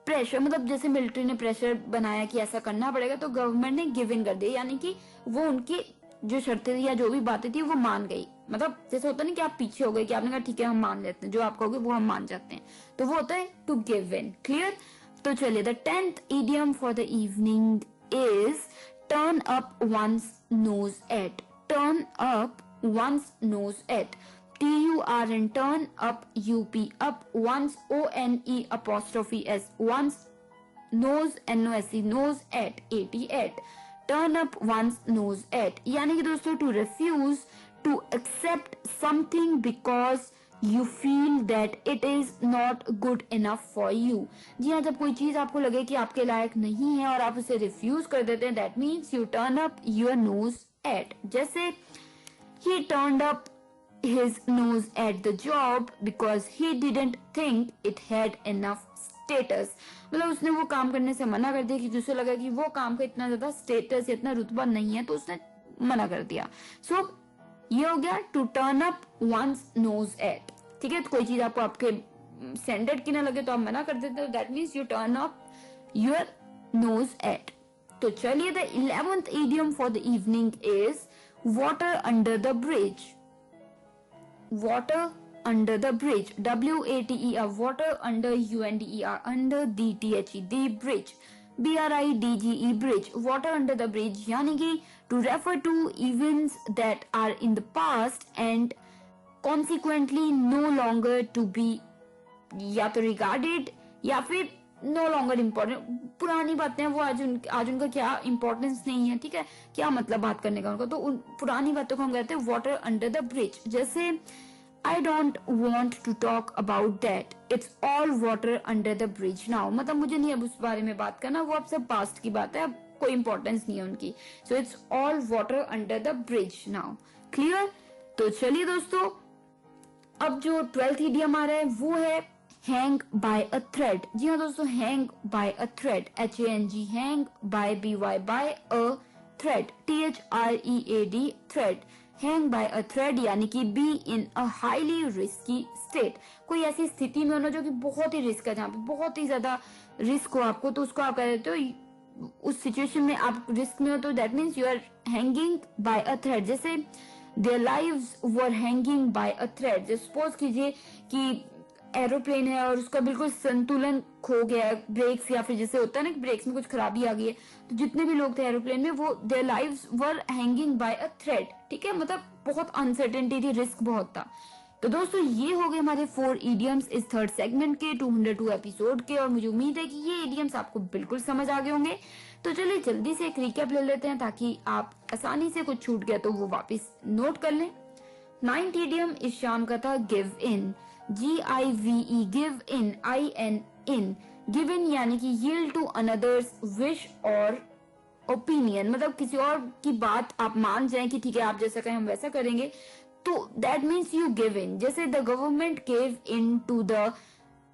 [SPEAKER 2] pressure, मतलब जैसे मिलिट्री ने प्रेशर बनाया कि ऐसा करना पड़ेगा तो गवर्नमेंट ने गिव इन कर दिया, यानी कि वो उनकी जो शर्तें थी या जो भी बातें थी वो मान गई। मतलब जैसे होता नहीं कि आप पीछे हो गए कि आपने कहा ठीक है हम मान लेते हैं, जो आप कहोगे वो हम मान जाते हैं, तो वो होता है टू गिव इन। क्लियर? तो चलिए the 10th idiom for the evening is turn up one's nose at। turn up one's nose at, TURN, turn up, UP, up, one's, ONE apostrophe S, one's, nose, NOSE, nose at, AT, at, turn up one's nose at, यानी कि दोस्तों to refuse to accept something because you feel that it is not good enough for you। जी हाँ, जब कोई चीज आपको लगे कि आपके लायक नहीं है और आप उसे रिफ्यूज कर देते हैं, that means you turn up your nose at। जैसे he turned up his nose at the job because he didn't think it had enough status। मतलब उसने वो काम करने से मना कर दिया कि जिसे लगा कि वो काम का इतना ज्यादा स्टेटस, इतना रुतबा नहीं है, तो उसने मना कर दिया। So ये हो गया to turn up one's nose at. ठीक है, तो कोई चीज आपको आपके स्टैंडर्ड की ना लगे तो आप मना कर देते हो, that means you turn up your nose at. तो चलिए the 11th idiom for the evening is water under the bridge. Water under the bridge, WATER, water under, UNDER, under, DTHE, the bridge, BRIDGE, bridge, water under the bridge, यानी कि to refer to events that are in the past and consequently no longer to be या तो regarded या फिर no longer important। पुरानी बातें वो आज उनका क्या इम्पोर्टेंस नहीं है, ठीक है, क्या मतलब बात करने का उनका, तो उन पुरानी बातों को हम कहते हैं वाटर अंडर द ब्रिज। जैसे I don't want to talk about that, it's all water under the bridge now, मतलब मुझे नहीं अब उस बारे में बात करना, वो अब सब पास्ट की बात है, अब कोई इंपॉर्टेंस नहीं है उनकी। So it's all water under the bridge now. Clear? तो चलिए दोस्तों, अब जो 12th idiom आ रहा है वो है हैंग बाय अ थ्रेड। जी हाँ दोस्तों, hang by a thread, HANG, hang by BY, by a thread, THREAD, thread. Hang by a thread यानी कि be in a highly risky state, कोई ऐसी स्थिति में होना जो कि बहुत ही रिस्क है, जहाँ पे बहुत ही ज्यादा रिस्क हो आपको, तो उसको आप कह देते हो उस सिचुएशन में आप रिस्क में हो, तो that means you are hanging by a thread. जैसे their lives were hanging by a thread, जैसे सपोज कीजिए कि एरोप्लेन है और उसका बिल्कुल संतुलन खो गया है, ब्रेक्स या फिर जैसे होता है ना कि ब्रेक्स में कुछ खराबी आ गई है, तो जितने भी लोग थे एरोप्लेन में वो their lives were hanging by a thread. ठीक है, मतलब बहुत अनसर्टेनिटी थी, रिस्क बहुत था। तो दोस्तों ये हो गए हमारे 4 इडियम्स इस 3rd सेगमेंट के 202 एपिसोड के, और मुझे उम्मीद है कि ये इडियम्स आपको बिल्कुल समझ आ गए होंगे। तो चलिए जल्दी से एक रिकैप ले लेते हैं ताकि आप आसानी से कुछ छूट गया तो वो वापस नोट कर लें। 9th idiom इस शाम का था give in. GIVE, give in, IN, in, give in यानी कि yield to another's wish और ओपिनियन, मतलब किसी और की बात आप मान जाएं कि ठीक है आप जैसा कहें हम वैसा करेंगे, तो that means you give in. जैसे the government gave in to the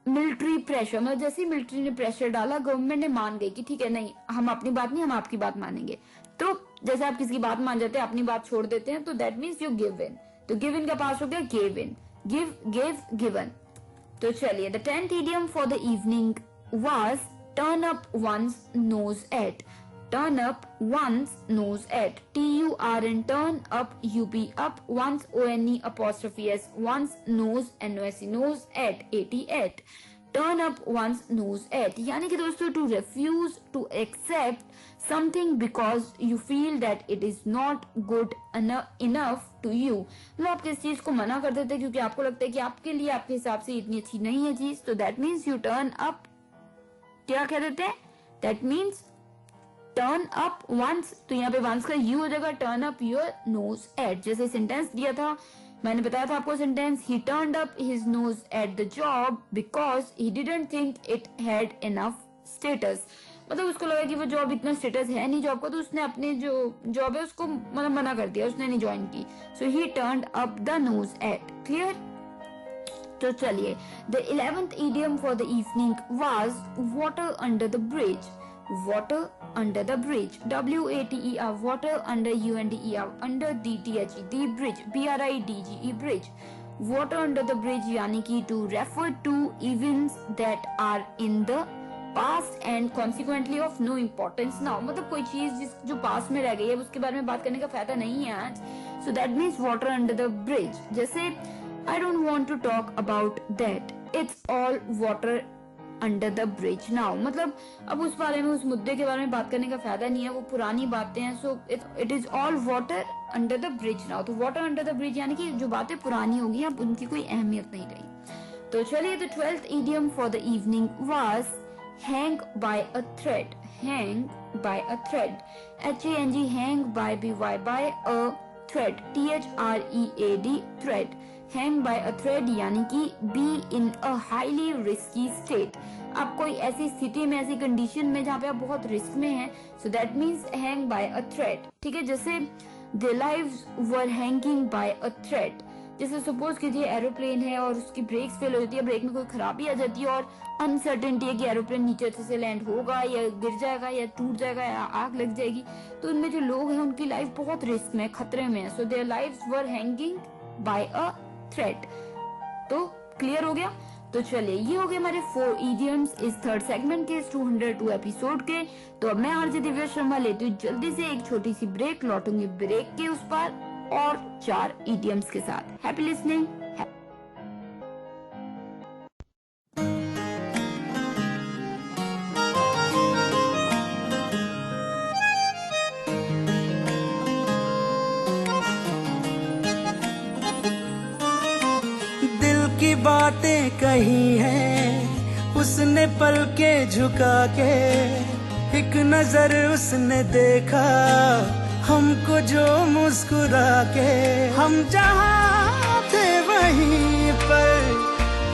[SPEAKER 2] military pressure, मतलब जैसे मिलिट्री ने प्रेशर डाला गवर्नमेंट ने मान गई कि ठीक है नहीं हम अपनी बात नहीं हम आपकी बात मानेंगे। तो जैसे आप किसी की बात मान जाते हैं अपनी बात छोड़ देते हैं, तो दैट मीन्स यू गिव इन। तो गिव इन का पास हो गया gave in, give gave given. तो चलिए the 10th idiom for the evening was turn up one's nose at। turn up one's nose at, TURN, turn up UP, up, one's ONE apostrophe S, one's nose NOSE, nose at, AT, turn up one's nose at यानी कि दोस्तों to refuse to accept something because you feel that it is not good enough to you। मतलब आप किस चीज को मना कर देते हैं क्योंकि आपको लगता है कि आपके लिए आपके हिसाब से इतनी अच्छी नहीं है चीज, तो that means you turn up, क्या कह देते हैं, that means turn up one's, तो यहाँ पे वंस का यू हो जाएगा turn up your nose at. जैसे सेंटेंस दिया था मैंने बताया था आपको sentence, he turned up his nose at the job because he didn't think it had enough status. मतलब उसको लगा कि वो जॉब इतना स्टेटस है नहीं जॉब का, तो उसने अपने जो जॉब है उसको मतलब मना कर दिया, उसने नहीं ज्वाइन की। So he turned up the nose at. Clear? तो चलिए the 11th idiom for the evening was water under the bridge। water under the bridge, WATER, water under UNDER, under DTHE, the bridge, BRIDGE, bridge। water under the bridge यानी कि to refer to events that are in the past and consequently of no importance now। मतलब कोई चीज जो पास में रह गई है उसके बारे में बात करने का फायदा नहीं है आज। so that means water under the bridge। जैसे I don't want to talk about that, it's all water under the bridge now, मतलब अब उस बारे में उस मुद्दे के बारे में बात करने का फायदा नहीं है, वो पुरानी बातें हैं। So it is all water under the bridge now. तो वाटर अंडर द ब्रिज यानी कि जो बातें पुरानी होगी अब उनकी कोई अहमियत नहीं रही। तो चलिए the 12th idiom for the evening was hang by a thread। hang by a thread, HANG, hang by BY, by a thread, THREAD, thread। hang by a thread यानी कि be in a highly risky state, आप कोई ऐसी स्थिति में ऐसी condition में जहाँ पे आप बहुत रिस्क में हैं, so that means hang by a thread। ठीक है, जैसे their lives were hanging by a thread। जैसे सपोज कीजिए एरोप्लेन है और उसकी ब्रेक्स फेल हो जाती है, ब्रेक में कोई खराबी आ जाती है और अनसर्टेनिटी है कि एरोप्लेन नीचे अच्छे से लैंड होगा या गिर जाएगा या टूट जाएगा या आग लग जाएगी, तो उनमें जो लोग हैं उनकी लाइफ बहुत रिस्क में खतरे में है। So their lives were hanging by a thread. तो क्लियर हो गया? तो चलिए ये हो गए हमारे 4 idioms इस थर्ड सेगमेंट के, इस 202 एपिसोड के। तो अब मैं आरजे दिव्या शर्मा लेती हूँ जल्दी से एक छोटी सी ब्रेक, लौटूंगी ब्रेक के उस पर और 4 idioms के साथ। Happy listening.
[SPEAKER 11] की बातें कही हैं उसने पल के झुका के, एक नजर उसने देखा हमको जो मुस्कुरा के, हम जहाँ थे वहीं पर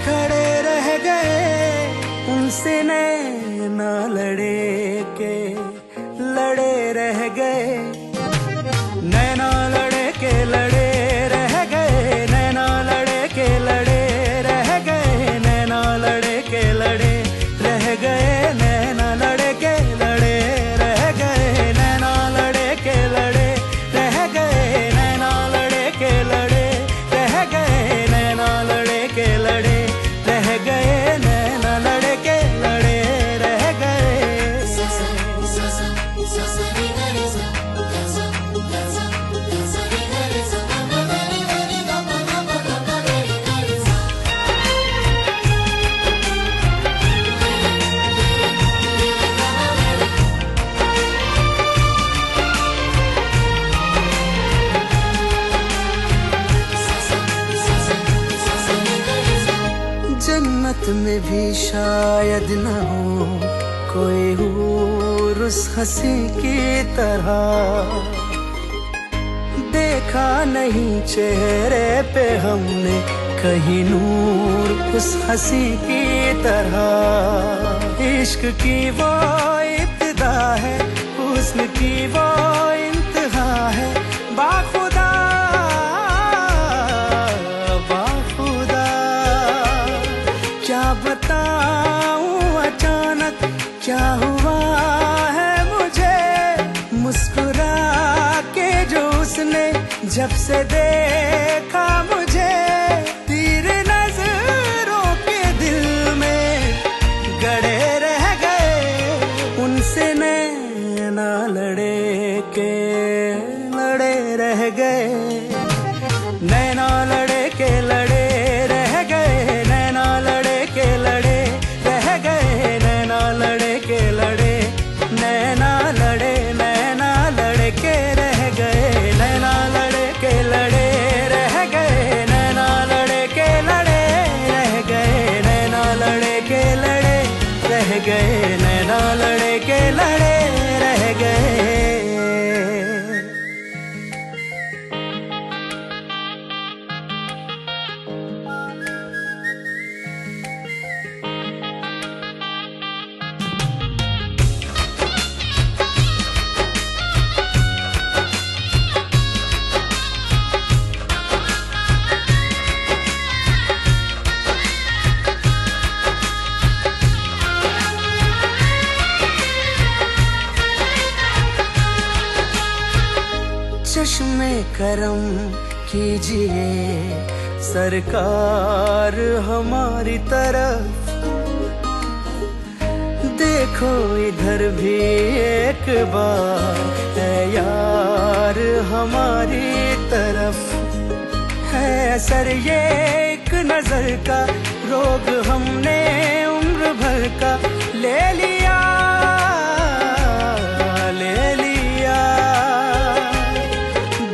[SPEAKER 11] खड़े रह गए, उनसे नैना लड़े के लड़े रह गए, नैना लड़े के लड़े रह गए, नैना लड़े के लड़े रह गए, नैना लड़े के लड़े रह गए, नैना लड़े के लड़े रह गए, नैना लड़े के लड़े रह गए, नैना लड़े के लड़े रह गए, नैना लड़े के लड़े रह गए, नैना लड़े के लड़े रह गए। जन्नत में भी शायद न हो कोई हूर उस हंसी की तरह, देखा नहीं चेहरे पे हमने कहीं नूर उस हंसी की तरह। इश्क की वो इब्तिदा है, हुस्न की वो इंतहा है। बाखुदा बाखुदा क्या बताऊं अचानक क्या हुआ है मुझे। मुस्कुरा के जो उसने जब से देखा मुझे, तीर नजरों के दिल में गड़े रह गए। उनसे नैना लड़े के लड़े रह गए। नैना लड़े के लड़े रह गए। नैना लड़े के लड़े रह गए। नैना लड़े के लड़े, नैना लड़े, नैना लड़े के रह गए। नैना लड़े के लड़े रह गए। नैना लड़े के लड़े रह गए। नैना लड़े के लड़े रह गए। नैना लड़े के लड़े रह गए। चश्मे करम कीजिए सरकार हमारी तरफ। देखो इधर भी एक बार है यार हमारी तरफ। है असर ये एक नजर का, रोग हमने उम्र भर का ले लिया ले लिया।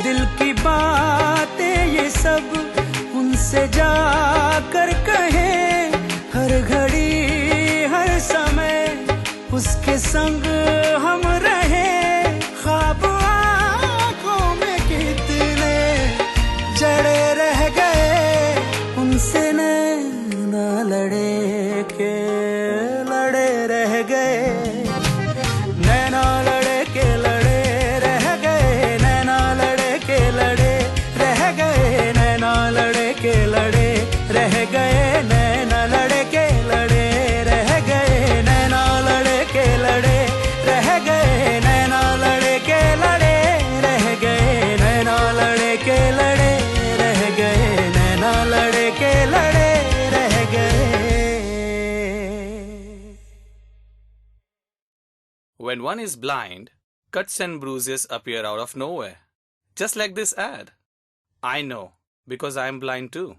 [SPEAKER 11] दिल की बातें ये सब उनसे जाकर कहें। हर घड़ी हर समय उसके संग हम रहे। ख्वाब आंखों में कितने जड़े रह गए। उनसे नैना लड़े के लड़े रह गए। नैना लड़े के लड़े रह गए। नैना लड़े के लड़े रह गए। नैना लड़े के लड़े रह गए। नैना लड़े के लड़े रह गए। नैना लड़े के लड़े रह गए। नैना लड़े के लड़े रह गए। नैना लड़े के लड़े रह गए। नैना लड़े के लड़े रह गए।
[SPEAKER 13] When one is blind, cuts and bruises appear out of nowhere. Just like this ad. I know, because I am blind too.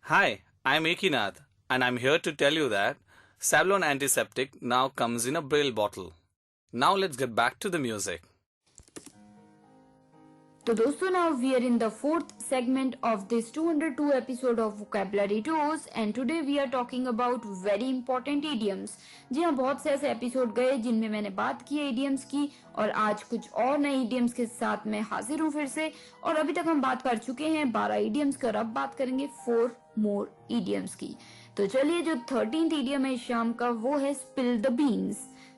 [SPEAKER 13] Hi, I am Ekinath, and I am here to tell you that Savlon Antiseptic now comes in a Braille bottle. Now let's get back to the music.
[SPEAKER 2] तो दोस्तों now we are in the fourth segment of this 202 episode of Vocabulary Dose and today we are talking about very important idioms. जी हाँ, बहुत से ऐसे episode गए जिनमें मैंने बात की है idioms की और आज कुछ और नए idioms के साथ मैं हाजिर हूँ फिर से। और अभी तक हम बात कर चुके हैं 12 idioms की और अब बात करेंगे 4 more idioms की। तो चलिए, जो 13th idiom है शाम का वो है spill the beans.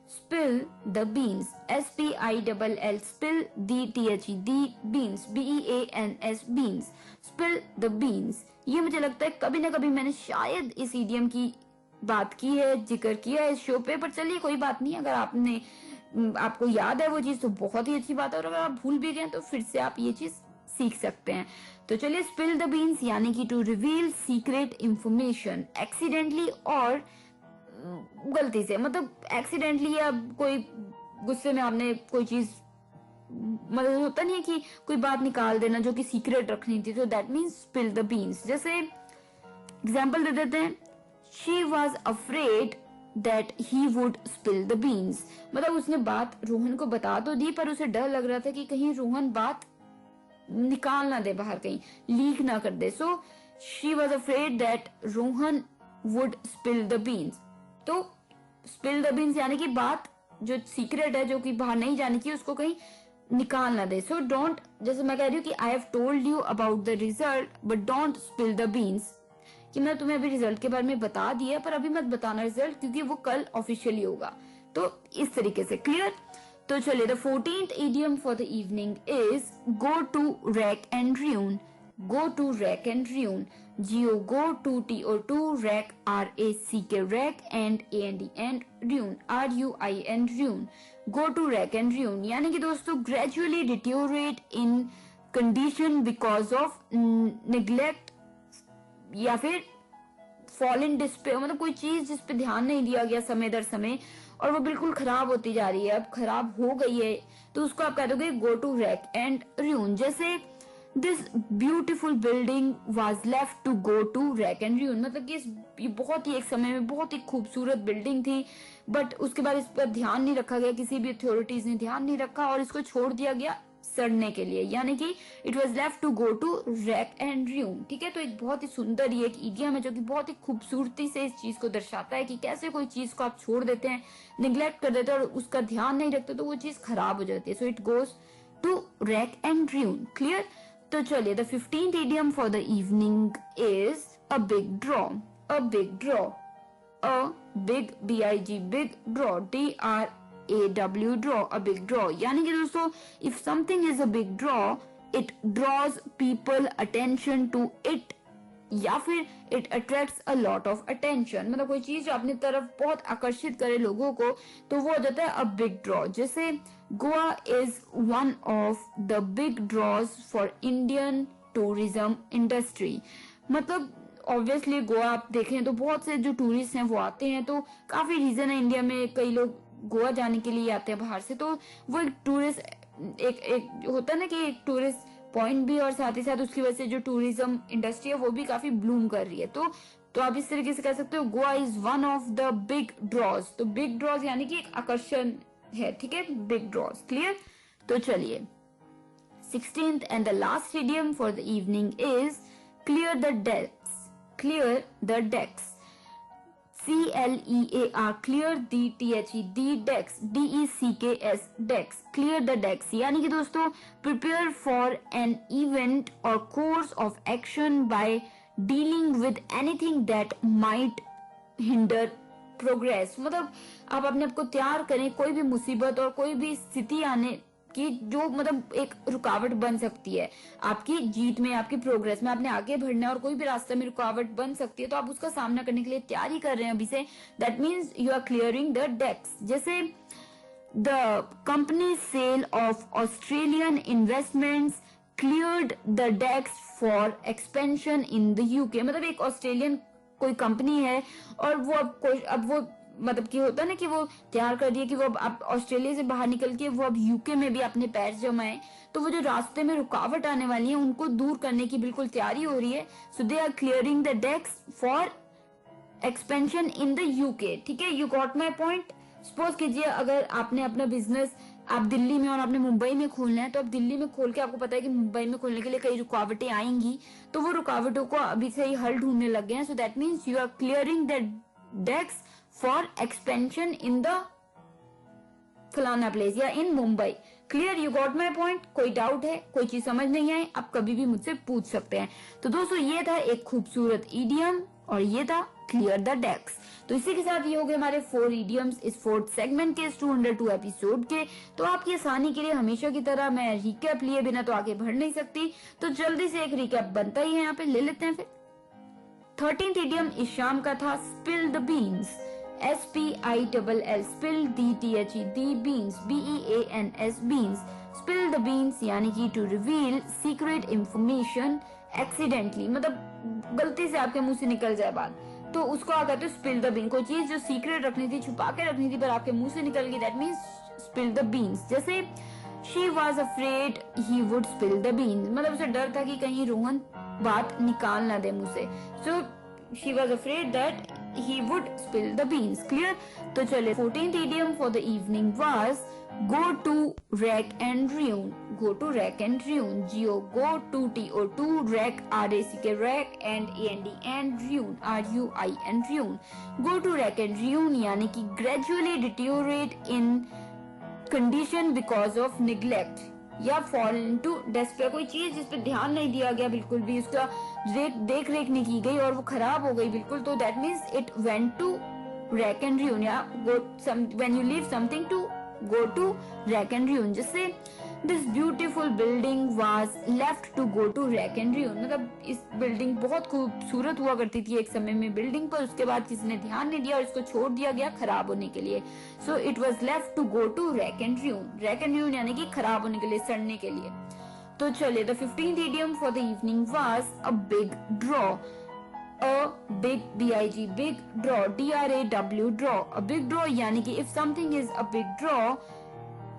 [SPEAKER 2] Spill the beans. S-P-I-L-L. Spill the beans. B-E-A-N-S. Beans. Spill the beans. ये मुझे लगता है कभी ना कभी मैंने शायद इस इडियम की बात की है, जिक्र किया है इस शो पे। पर चलिए कोई बात नहीं, अगर आपको याद है वो चीज तो बहुत ही अच्छी बात है और अगर आप भूल भी गए तो फिर से आप ये चीज सीख सकते हैं। तो चलिए, स्पिल द बीन्स यानी कि to reveal secret information accidentally और गलती से, मतलब एक्सीडेंटली या कोई गुस्से में आपने कोई चीज, मतलब होता नहीं है कि कोई बात निकाल देना जो कि सीक्रेट रखनी थी, तो that means spill the beans. जैसे एग्जांपल दे देते हैं, she was afraid that he would spill the beans. मतलब उसने बात रोहन को बता तो दी पर उसे डर लग रहा था कि कहीं रोहन बात निकाल ना दे बाहर, कहीं लीक ना कर दे। So she was afraid that Rohan would spill the beans. तो स्पिल द बीन्स यानी कि बात जो सीक्रेट है, जो कि बाहर नहीं जानी चाहिए, उसको कहीं निकाल ना दे। सो डोंट, जैसे मैं कह रही हूँ कि I have told you about the result but don't spill the beans, कि मैं तुम्हें अभी रिजल्ट के बारे में बता दिया, पर अभी मत बताना रिजल्ट, क्योंकि वो कल ऑफिशियली होगा। तो इस तरीके से, क्लियर। तो चलिए, the 14th idiom for the evening is go to rack and ruin. Go to rack and ruin, GO go to TO2 rack RACK rack and AND and ruin RUIN ruin. Go to rack and ruin यानी कि दोस्तों gradually deteriorate in condition because of neglect या फिर fall in despair, मतलब कोई चीज जिस पे ध्यान नहीं दिया गया समय दर समय और वो बिल्कुल खराब होती जा रही है, अब खराब हो गई है, तो उसको आप कह दोगे go to rack and ruin. जैसे this beautiful building was left to go to rack and ruin, मतलब कि ये बहुत ही एक समय में बहुत ही खूबसूरत बिल्डिंग थी, बट उसके बाद इस पर ध्यान नहीं रखा गया, किसी भी अथॉरिटीज ने ध्यान नहीं रखा और इसको छोड़ दिया गया सड़ने के लिए, यानी कि it was left to go to rack and ruin. ठीक है, तो एक बहुत ही सुंदर ये एक इडियम है जो कि बहुत ही खूबसूरती से इस चीज को दर्शाता है कि कैसे कोई चीज को आप छोड़ देते हैं, निग्लेक्ट कर देते हैं और उसका ध्यान नहीं रखते तो वो चीज खराब हो जाती है। So it goes to rack and ruin, clear. तो चलिए, the 15th idiom for the evening is a big draw. A big draw, a big BIG big draw DRAW draw, a big draw यानी कि दोस्तों if something is a big draw it draws people attention to it या फिर it attracts a lot of attention, मतलब कोई चीज अपनी तरफ बहुत आकर्षित करे लोगों को तो वो हो जाता है अ बिग ड्रॉ। जैसे Goa is one of the big draws for Indian tourism industry, मतलब ऑब्वियसली गोवा आप देखें तो बहुत से जो टूरिस्ट हैं वो आते हैं, तो काफी रीजन है इंडिया में कई लोग गोवा जाने के लिए आते हैं बाहर से, तो वो एक टूरिस्ट एक होता है ना कि एक टूरिस्ट पॉइंट भी और साथ ही साथ उसकी वजह से जो टूरिज्म इंडस्ट्री है वो भी काफी ब्लूम कर रही है। तो आप इस तरीके से कह सकते हो Goa is one of the big draws. तो बिग ड्रॉज यानी कि एक आकर्षण है, ठीक है, बिग ड्रॉज, क्लियर। तो चलिए, 16th and the last idiom for the evening is clear the decks. Clear the decks, CLEAR, clear the decks, DECKS, decks, clear the decks यानी कि दोस्तों prepare for an event or course of action by dealing with anything that might hinder progress, मतलब आप अपने आप को तैयार करें कोई भी मुसीबत और कोई भी स्थिति आने की जो मतलब एक रुकावट बन सकती है आपकी जीत में, आपकी प्रोग्रेस में, आपने आगे बढ़ना है और कोई भी रास्ते में रुकावट बन सकती है तो आप उसका सामना करने के लिए तैयारी कर रहे हैं अभी से। That means you are clearing the decks. जैसे the company sell off Australian investments cleared the decks for expansion in the UK, मतलब एक ऑस्ट्रेलियन कोई कंपनी है और वो अब वो मतलब कि होता है ना कि वो तैयार कर दिया कि वो अब ऑस्ट्रेलिया से बाहर निकल के वो अब UK में भी अपने पैर जमाए, तो वो जो रास्ते में रुकावट आने वाली है उनको दूर करने की बिल्कुल तैयारी हो रही है। So they are clearing the decks for expansion in the UK, ठीक है, you got my point. Suppose कीजिए अगर आपने अपना बिजनेस आप दिल्ली में और आपने मुंबई में खोलना है, तो आप दिल्ली में खोल के आपको पता है कि मुंबई में खोलने के लिए कई रुकावटें आएंगी, तो वो रुकावटों को अभी से ही हल ढूंढने लग गए हैं। So that means you are clearing the decks for expansion in the फलाना प्लेस या इन Mumbai. Clear, you got my point. कोई डाउट है, कोई चीज समझ नहीं आई, आप कभी भी मुझसे पूछ सकते हैं। तो दोस्तों ये था एक खूबसूरत इडियम और ये था क्लियर द डेक्स। तो इसी के साथ ये हो गए हमारे 4 इडियम्स इस 4th सेगमेंट के, इस 202 एपिसोड के। तो आपकी आसानी के लिए हमेशा की तरह मैं रिकैप लिए बिना तो आगे बढ़ नहीं सकती, तो जल्दी से एक रिकैप बनता ही है, यहाँ पे ले लेते हैं। फिर 13th इडियम इस शाम का था spill the beans, SPILL, spill the beans, BEANS, beans, spill the beans यानी कि to reveal secret information accidentally, मतलब गलती से आपके मुंह से निकल जाए बात, तो उसको आ कहते हैं स्पिल द बीन। कोई चीज जो सीक्रेट रखनी थी, छुपा के रखनी थी, पर आपके मुंह से निकल गई, that means spill the beans. जैसे she was afraid he would spill the beans, मतलब उसे डर था कि कहीं रोहन बात निकाल ना दे मुंह से। सो she was afraid that he would spill the beans, clear। तो चले 14th idiom for the evening was go to rack and ruin, go to rack and ruin, GO go to TO2 rack RACK rack and AND and ruin RUIN ruin। go to rack and ruin यानी कि gradually deteriorate in condition because of neglect या fall into despair, कोई चीज जिस पे ध्यान नहीं दिया गया बिल्कुल भी, उसका देख रेख नहीं की गई और वो खराब हो गई बिल्कुल, तो that means it went to rack and ruin, या when you leave something to go to rack and ruin. जिससे this beautiful building was left to go to rack and ruin, मतलब इस बिल्डिंग बहुत खूबसूरत हुआ करती थी एक समय में बिल्डिंग पर, उसके बाद किसी ने ध्यान नहीं दिया और इसको छोड़ दिया गया खराब होने के लिए। So it was left to go to rack and ruin, rack and ruin यानी कि खराब होने के लिए, सड़ने के लिए। तो चलिए, the 15th idiom for the evening was a big draw, a big big draw, draw, draw, a big draw यानी कि if something is a big draw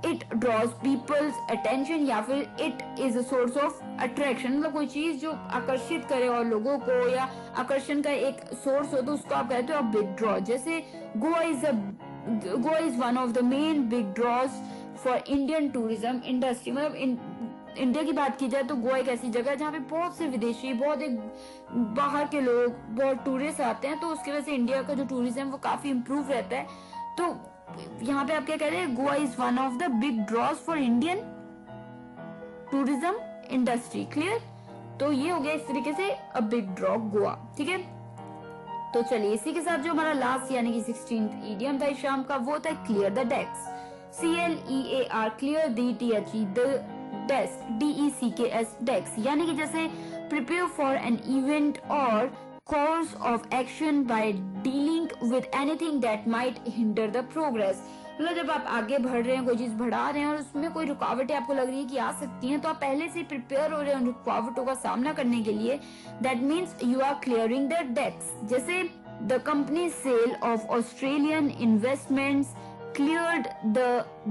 [SPEAKER 2] it draws people's attention या फिर it is a source of attraction, मतलब कोई चीज जो आकर्षित करे और लोगों को या आकर्षण का एक सोर्स हो तो उसको आप कहते हो बिग ड्रॉ। जैसे Goa is one of the main big draws for Indian tourism industry, मतलब इंडिया की बात की जाए तो गोवा एक ऐसी जगह है जहाँ पे बहुत से विदेशी, बहुत एक बाहर के लोग, बहुत टूरिस्ट आते हैं, तो उसकी वजह से इंडिया का जो टूरिज्म वो काफी इम्प्रूव रहता है। तो यहाँ पे आप क्या कह रहे हैं, Goa is one of the big draws for Indian tourism industry. Clear? तो ये हो गया इस तरीके से अ बिग ड्रॉ गोवा। ठीक है, तो चलिए इसी के साथ जो हमारा लास्ट यानी कि 16th idiom था इस शाम का, वो था clear the desk, CLEAR, clear DTHE the desk, DECKS desk, यानी कि जैसे प्रिपेयर फॉर एन इवेंट और course of action by dealing with anything that might hinder the progress, मतलब जब आप आगे बढ़ रहे हैं, कोई चीज बढ़ा रहे हैं और उसमें कोई रुकावटें आपको लग रही है कि आ सकती हैं, तो आप पहले से प्रिपेयर हो रहे हैं उन रुकावटों का सामना करने के लिए। That means you are clearing the desk. जैसे the company sell off Australian investments cleared the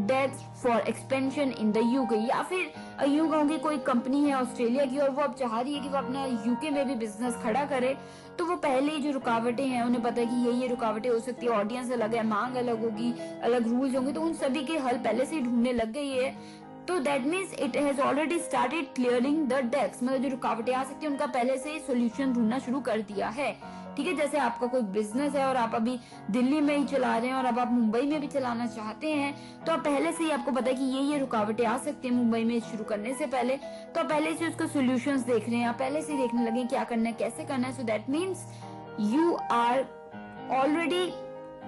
[SPEAKER 2] desk for expansion in the UK, या फिर यूं कहूंगी कोई कंपनी है ऑस्ट्रेलिया की और वो अब चाह रही है कि वो अपना यूके में भी बिजनेस खड़ा करे, तो वो पहले ही जो रुकावटें हैं उन्हें पता है कि ये रुकावटें हो सकती है, ऑडियंस अलग है, मांग अलग होगी, अलग रूल्स होंगे, तो उन सभी के हल पहले से ही ढूंढने लग गई है। तो that means it has already started clearing the desk, मतलब जो रुकावटें आ सकती है उनका पहले से ही सोल्यूशन ढूंढना शुरू कर दिया है। ठीक है, जैसे आपका कोई बिजनेस है और आप अभी दिल्ली में ही चला रहे हैं और अब आप मुंबई में भी चलाना चाहते हैं, तो आप पहले से ही आपको पता है कि ये रुकावटें आ सकती है मुंबई में शुरू करने से पहले, तो आप पहले से उसका सॉल्यूशंस देख रहे हैं, आप पहले से देखने लगे क्या करना है, कैसे करना है। So that means you are already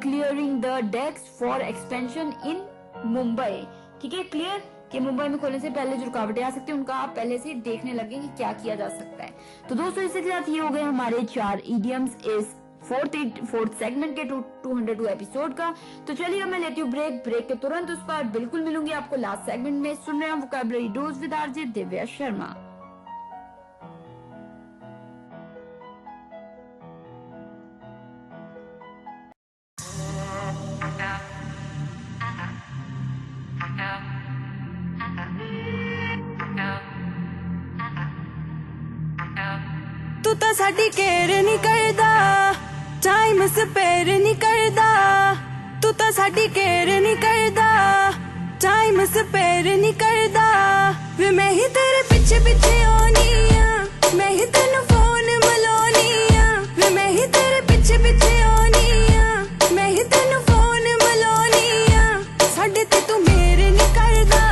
[SPEAKER 2] clearing the desk for expansion in Mumbai. ठीक है, क्लियर कि मुंबई में खोलने से पहले जो रुकावटें आ सकती है उनका आप पहले से देखने लगे कि क्या किया जा सकता है। तो दोस्तों इसी के साथ ये हो गए हमारे 4 इडियम्स इस फोर्थ सेगमेंट के 202 एपिसोड का। तो चलिए मैं लेती हूँ ब्रेक के तुरंत उस पर बिल्कुल मिलूंगी आपको लास्ट सेगमेंट में। सुन रहे हैं vocabulary dose with RJ Divya Sharma.
[SPEAKER 5] तू तो साडी केयर नहीं करदा, टाइम स्पेयर नहीं करदा, तू तो साडी केयर नहीं करदा, टाइम स्पेयर नहीं करदा, वे मैं ही तेरे पीछे पीछे आनी आ, मैं ही तेनू फोन मिलानी आ, वे मैं ही तेरे पीछे पीछे आनी आ, मैं ही तेनू फोन मिलानी आ, साडे ते तू मेरे नहीं करदा,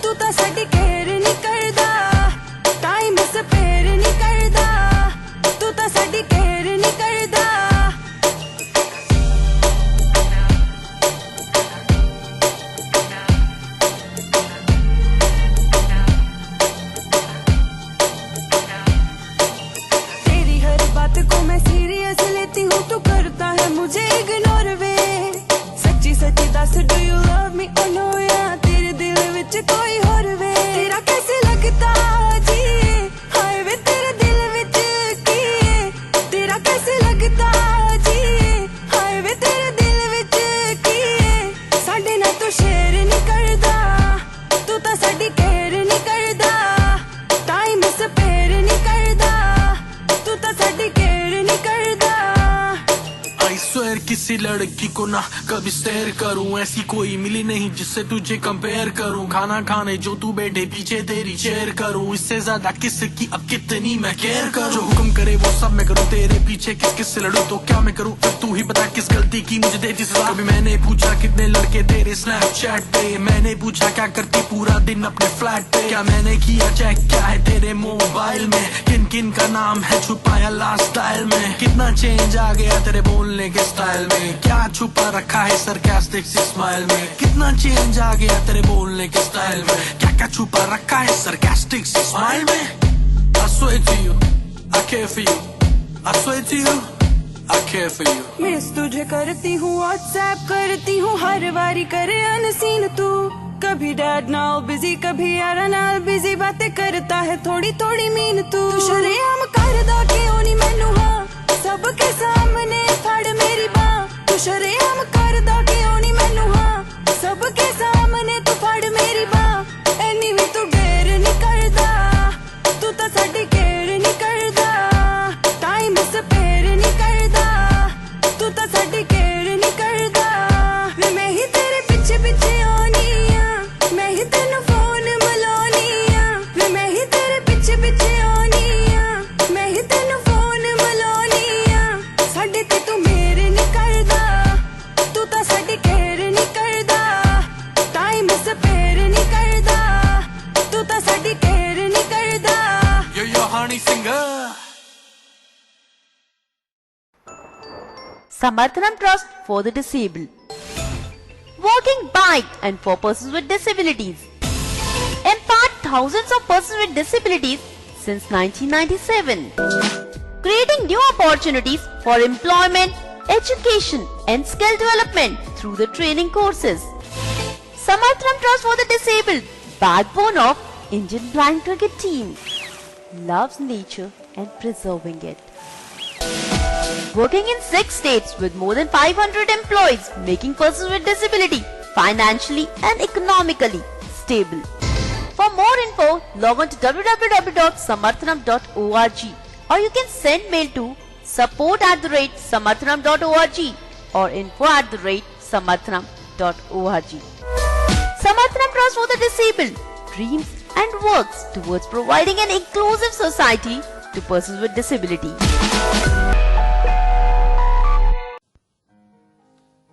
[SPEAKER 5] तू तो साडी केयर नहीं करदा, टाइम स्पेयर नहीं करदा, तू तो साडी केयर नहीं करदा। तेरी हर बात को मैं सीरियस लेती हूँ, तू करता है मुझे इग्नोर वे, सच्ची सच्ची दस do you love me oh no, या तेरे दिल विच कोई और वे, तेरा कैसे लगता जी, हाय वे तेरे दिल विच की, तेरा कैसे लगता जी, हाय वे तेरे दिल विच की, साडे नाल तू शेयर नहीं करदा, तू तो साडी केयर नहीं करदा, टाइम स्पेयर नहीं करदा, तू तो साडी केयर नहीं करदा।
[SPEAKER 14] I
[SPEAKER 11] स्वेर किसी लड़की को ना कभी स्टेयर करूं, ऐसी कोई मिली नहीं जिससे तुझे कंपेयर करूं। खाना खाने जो तू बैठे पीछे तेरी चेयर करूं, इससे ज्यादा किसकी अब कितनी मैं केयर करूं। जो हुक्म करे वो सब मैं करूं, तेरे पीछे किस किस से लड़ूं तो क्या मैं करूं। अब तू ही बता किस गलती की मुझे देती सजा। कभी मैंने पूछा कितने लड़के तेरे स्नैपचैट पे, मैंने पूछा क्या करती पूरा दिन अपने फ्लैट पे। क्या मैंने किया चेक क्या है तेरे मोबाइल में, किन किन का नाम है छुपाया लास्ट स्टाइल में। कितना चेंज आ गया तेरे बोलने के स्टाइल में, क्या छुपा रखा है सरकास्टिक सी स्माइल में। कितना चेंज आ गया तेरे बोलने के स्टाइल में, क्या क्या छुपा रखा है सरकास्टिक सी स्माइल में। I swear to you, I care for you. I swear to you, I care for you.
[SPEAKER 5] Miss तुझे करती हूँ व्हाट्सएप करती हूँ हर बारी करे अनसीन तू। कभी डैड नाउ बिजी कभी यार नाल बिजी, बातें करता है थोड़ी थोड़ी मीन तू। शरेआम कर दा क्यों नहीं मैनू हाँ, सबके सामने फड़ मेरी बाँ। तू शरेआम कर दा क्यों नहीं मैनू हाँ, सबके सामने तू फड़ मेरी बाँ। एनी भी तू डेर नहीं करदा, तू तो साडी केयर नहीं करदा। टाइम स्पेयर नहीं करदा, तू तो साडी केयर नहीं करदा। वे मैं ही तेरे पीछे पीछे आनी आ, मैं ही तेनू फोन मिलानी आ। वे मैं ही तेरे पीछे पीछे आनी आ, मैं ही तेनू फोन मिलानी आ। साडे ते तू मेरे नहीं करदा, तू तो साडी केयर नहीं करदा। टाइम स्पेयर नहीं करदा, तू तो साडी केयर नहीं करदा।
[SPEAKER 11] You're your honey singer.
[SPEAKER 14] Samarthanam Trust for the Disabled. Working by and for persons with disabilities. Empowered thousands of persons with disabilities since 1997. Creating new opportunities for employment, education and skill development through the training courses. Samarthanam Trust for the Disabled, backbone of Indian Blind Cricket Team. Loves nature and preserving it. Working in 6 states with more than 500 employees, making persons with disability financially and economically stable. For more info, log on to www.samarthanam.org or you can send mail to support@samarthanam.org or info@samarthanam.org. Samarthanam Trust for the Disabled dreams and works towards providing an inclusive society to persons with disability.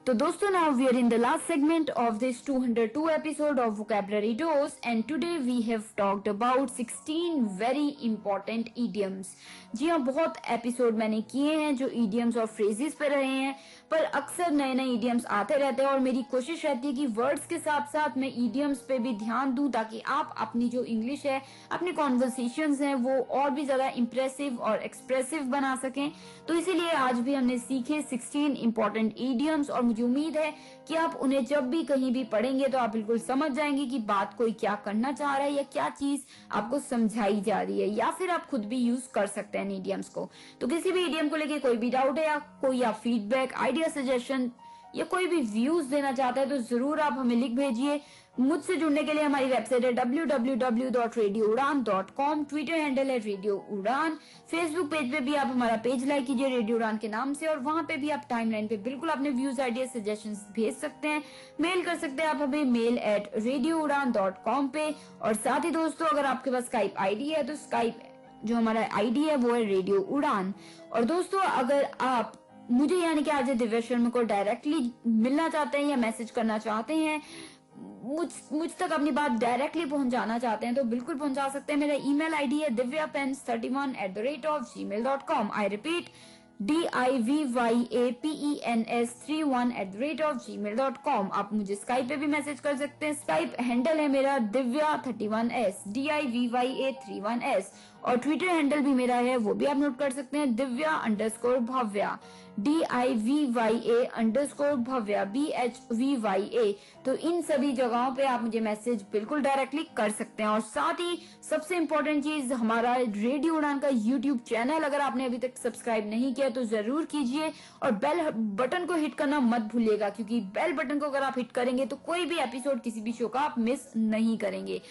[SPEAKER 2] तो दोस्तों, now we are in the last segment of this 202 episode of Vocabulary Dose and today we have talked about 16 very important idioms. जी हाँ, बहुत episode मैंने किए हैं जो idioms और phrases पे रहे हैं, पर अक्सर नए नए idioms आते रहते हैं और मेरी कोशिश रहती है कि words के साथ साथ मैं idioms पे भी ध्यान दूं ताकि आप अपनी जो English है, अपनी conversations हैं, वो और भी ज्यादा impressive और expressive बना सकें। तो इसीलिए आज भी हमने सीखे 16 important idioms और मुझे उम्मीद है कि आप उन्हें जब भी कहीं भी पढ़ेंगे तो आप बिल्कुल समझ जाएंगे कि बात कोई क्या करना चाह रहा है या क्या चीज आपको समझाई जा रही है, या फिर आप खुद भी यूज कर सकते हैं इडियम्स को। तो किसी भी इडियम को लेके कोई भी डाउट है या कोई आप फीडबैक, आइडिया, सजेशन या कोई भी व्यूज देना चाहता है तो जरूर आप हमें लिख भेजिए। मुझसे जुड़ने के लिए हमारी वेबसाइट है www.radioudan.com, ट्विटर हैंडल है रेडियो उड़ान, फेसबुक पेज पे भी आप हमारा पेज लाइक कीजिए रेडियो उड़ान के नाम से और वहां पे भी आप टाइमलाइन पे बिल्कुल अपने व्यूज, आइडिया, सजेशंस भेज सकते हैं। मेल कर सकते हैं आप हमें mail@radioudan.com पे। और साथ ही दोस्तों, अगर आपके पास स्काइप आईडी है तो स्काइप जो हमारा आईडी है वो है रेडियो उड़ान। और दोस्तों, अगर आप मुझे यानी कि आरजे दिव्या शर्मा को डायरेक्टली मिलना चाहते हैं या मैसेज करना चाहते हैं, मुझ तक अपनी बात डायरेक्टली पहुंचाना चाहते हैं तो बिल्कुल पहुंचा सकते हैं। मेरा ईमेल आईडी है divyapens31@gmail.com। I repeat, divyapens31@gmail.com। आप मुझे स्काइप पे भी मैसेज कर सकते हैं। स्काइप हैंडल है मेरा divya31s, DIVYA31s। और ट्विटर हैंडल भी मेरा है, वो भी आप नोट कर सकते हैं, divya_bhavya, DIVYA_भव्या, BHVYA। तो इन सभी जगहों पे आप मुझे मैसेज बिल्कुल डायरेक्टली कर सकते हैं। और साथ ही सबसे इम्पोर्टेंट चीज, हमारा रेडियो उड़ान का यूट्यूब चैनल अगर आपने अभी तक सब्सक्राइब नहीं किया तो जरूर कीजिए और बेल बटन को हिट करना मत भूलिएगा, क्योंकि बेल बटन को अगर आप हिट करेंगे तो कोई भी एपिसोड किसी भी शो का आप मिस नहीं करेंगे।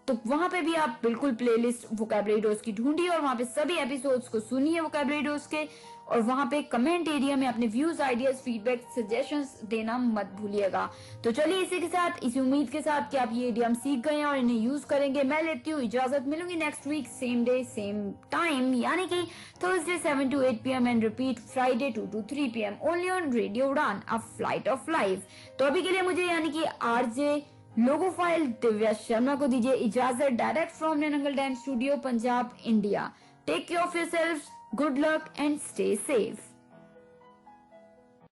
[SPEAKER 2] तो वहां पे भी आप बिल्कुल प्लेलिस्ट वोकैबुलरी डोज की ढूंढिए और वहां पे सभी एपिसोड्स को सुनिए वोकैबुलरी डोज के। और वहां पे कमेंट एरिया में अपने व्यूज, आइडियाज, फीडबैक, सजेशंस देना मत भूलिएगा। तो चलिए इसी के साथ, इसी उम्मीद के साथ कि आप ये इडियम सीख गए हैं और इन्हें यूज करेंगे, मैं लेती हूँ इजाजत। मिलूंगी next week same day same time, यानी कि Thursday 7 to 8 PM and repeat Friday 2 to 3 PM only on radio Udaan, a flight of life. तो अभी के लिए मुझे यानी कि आरजे लोगो फाइल दिव्या शर्मा को दीजिए इजाजत, direct from Nangal dam studio, Punjab, India. Take care of yourselves, good luck and stay safe.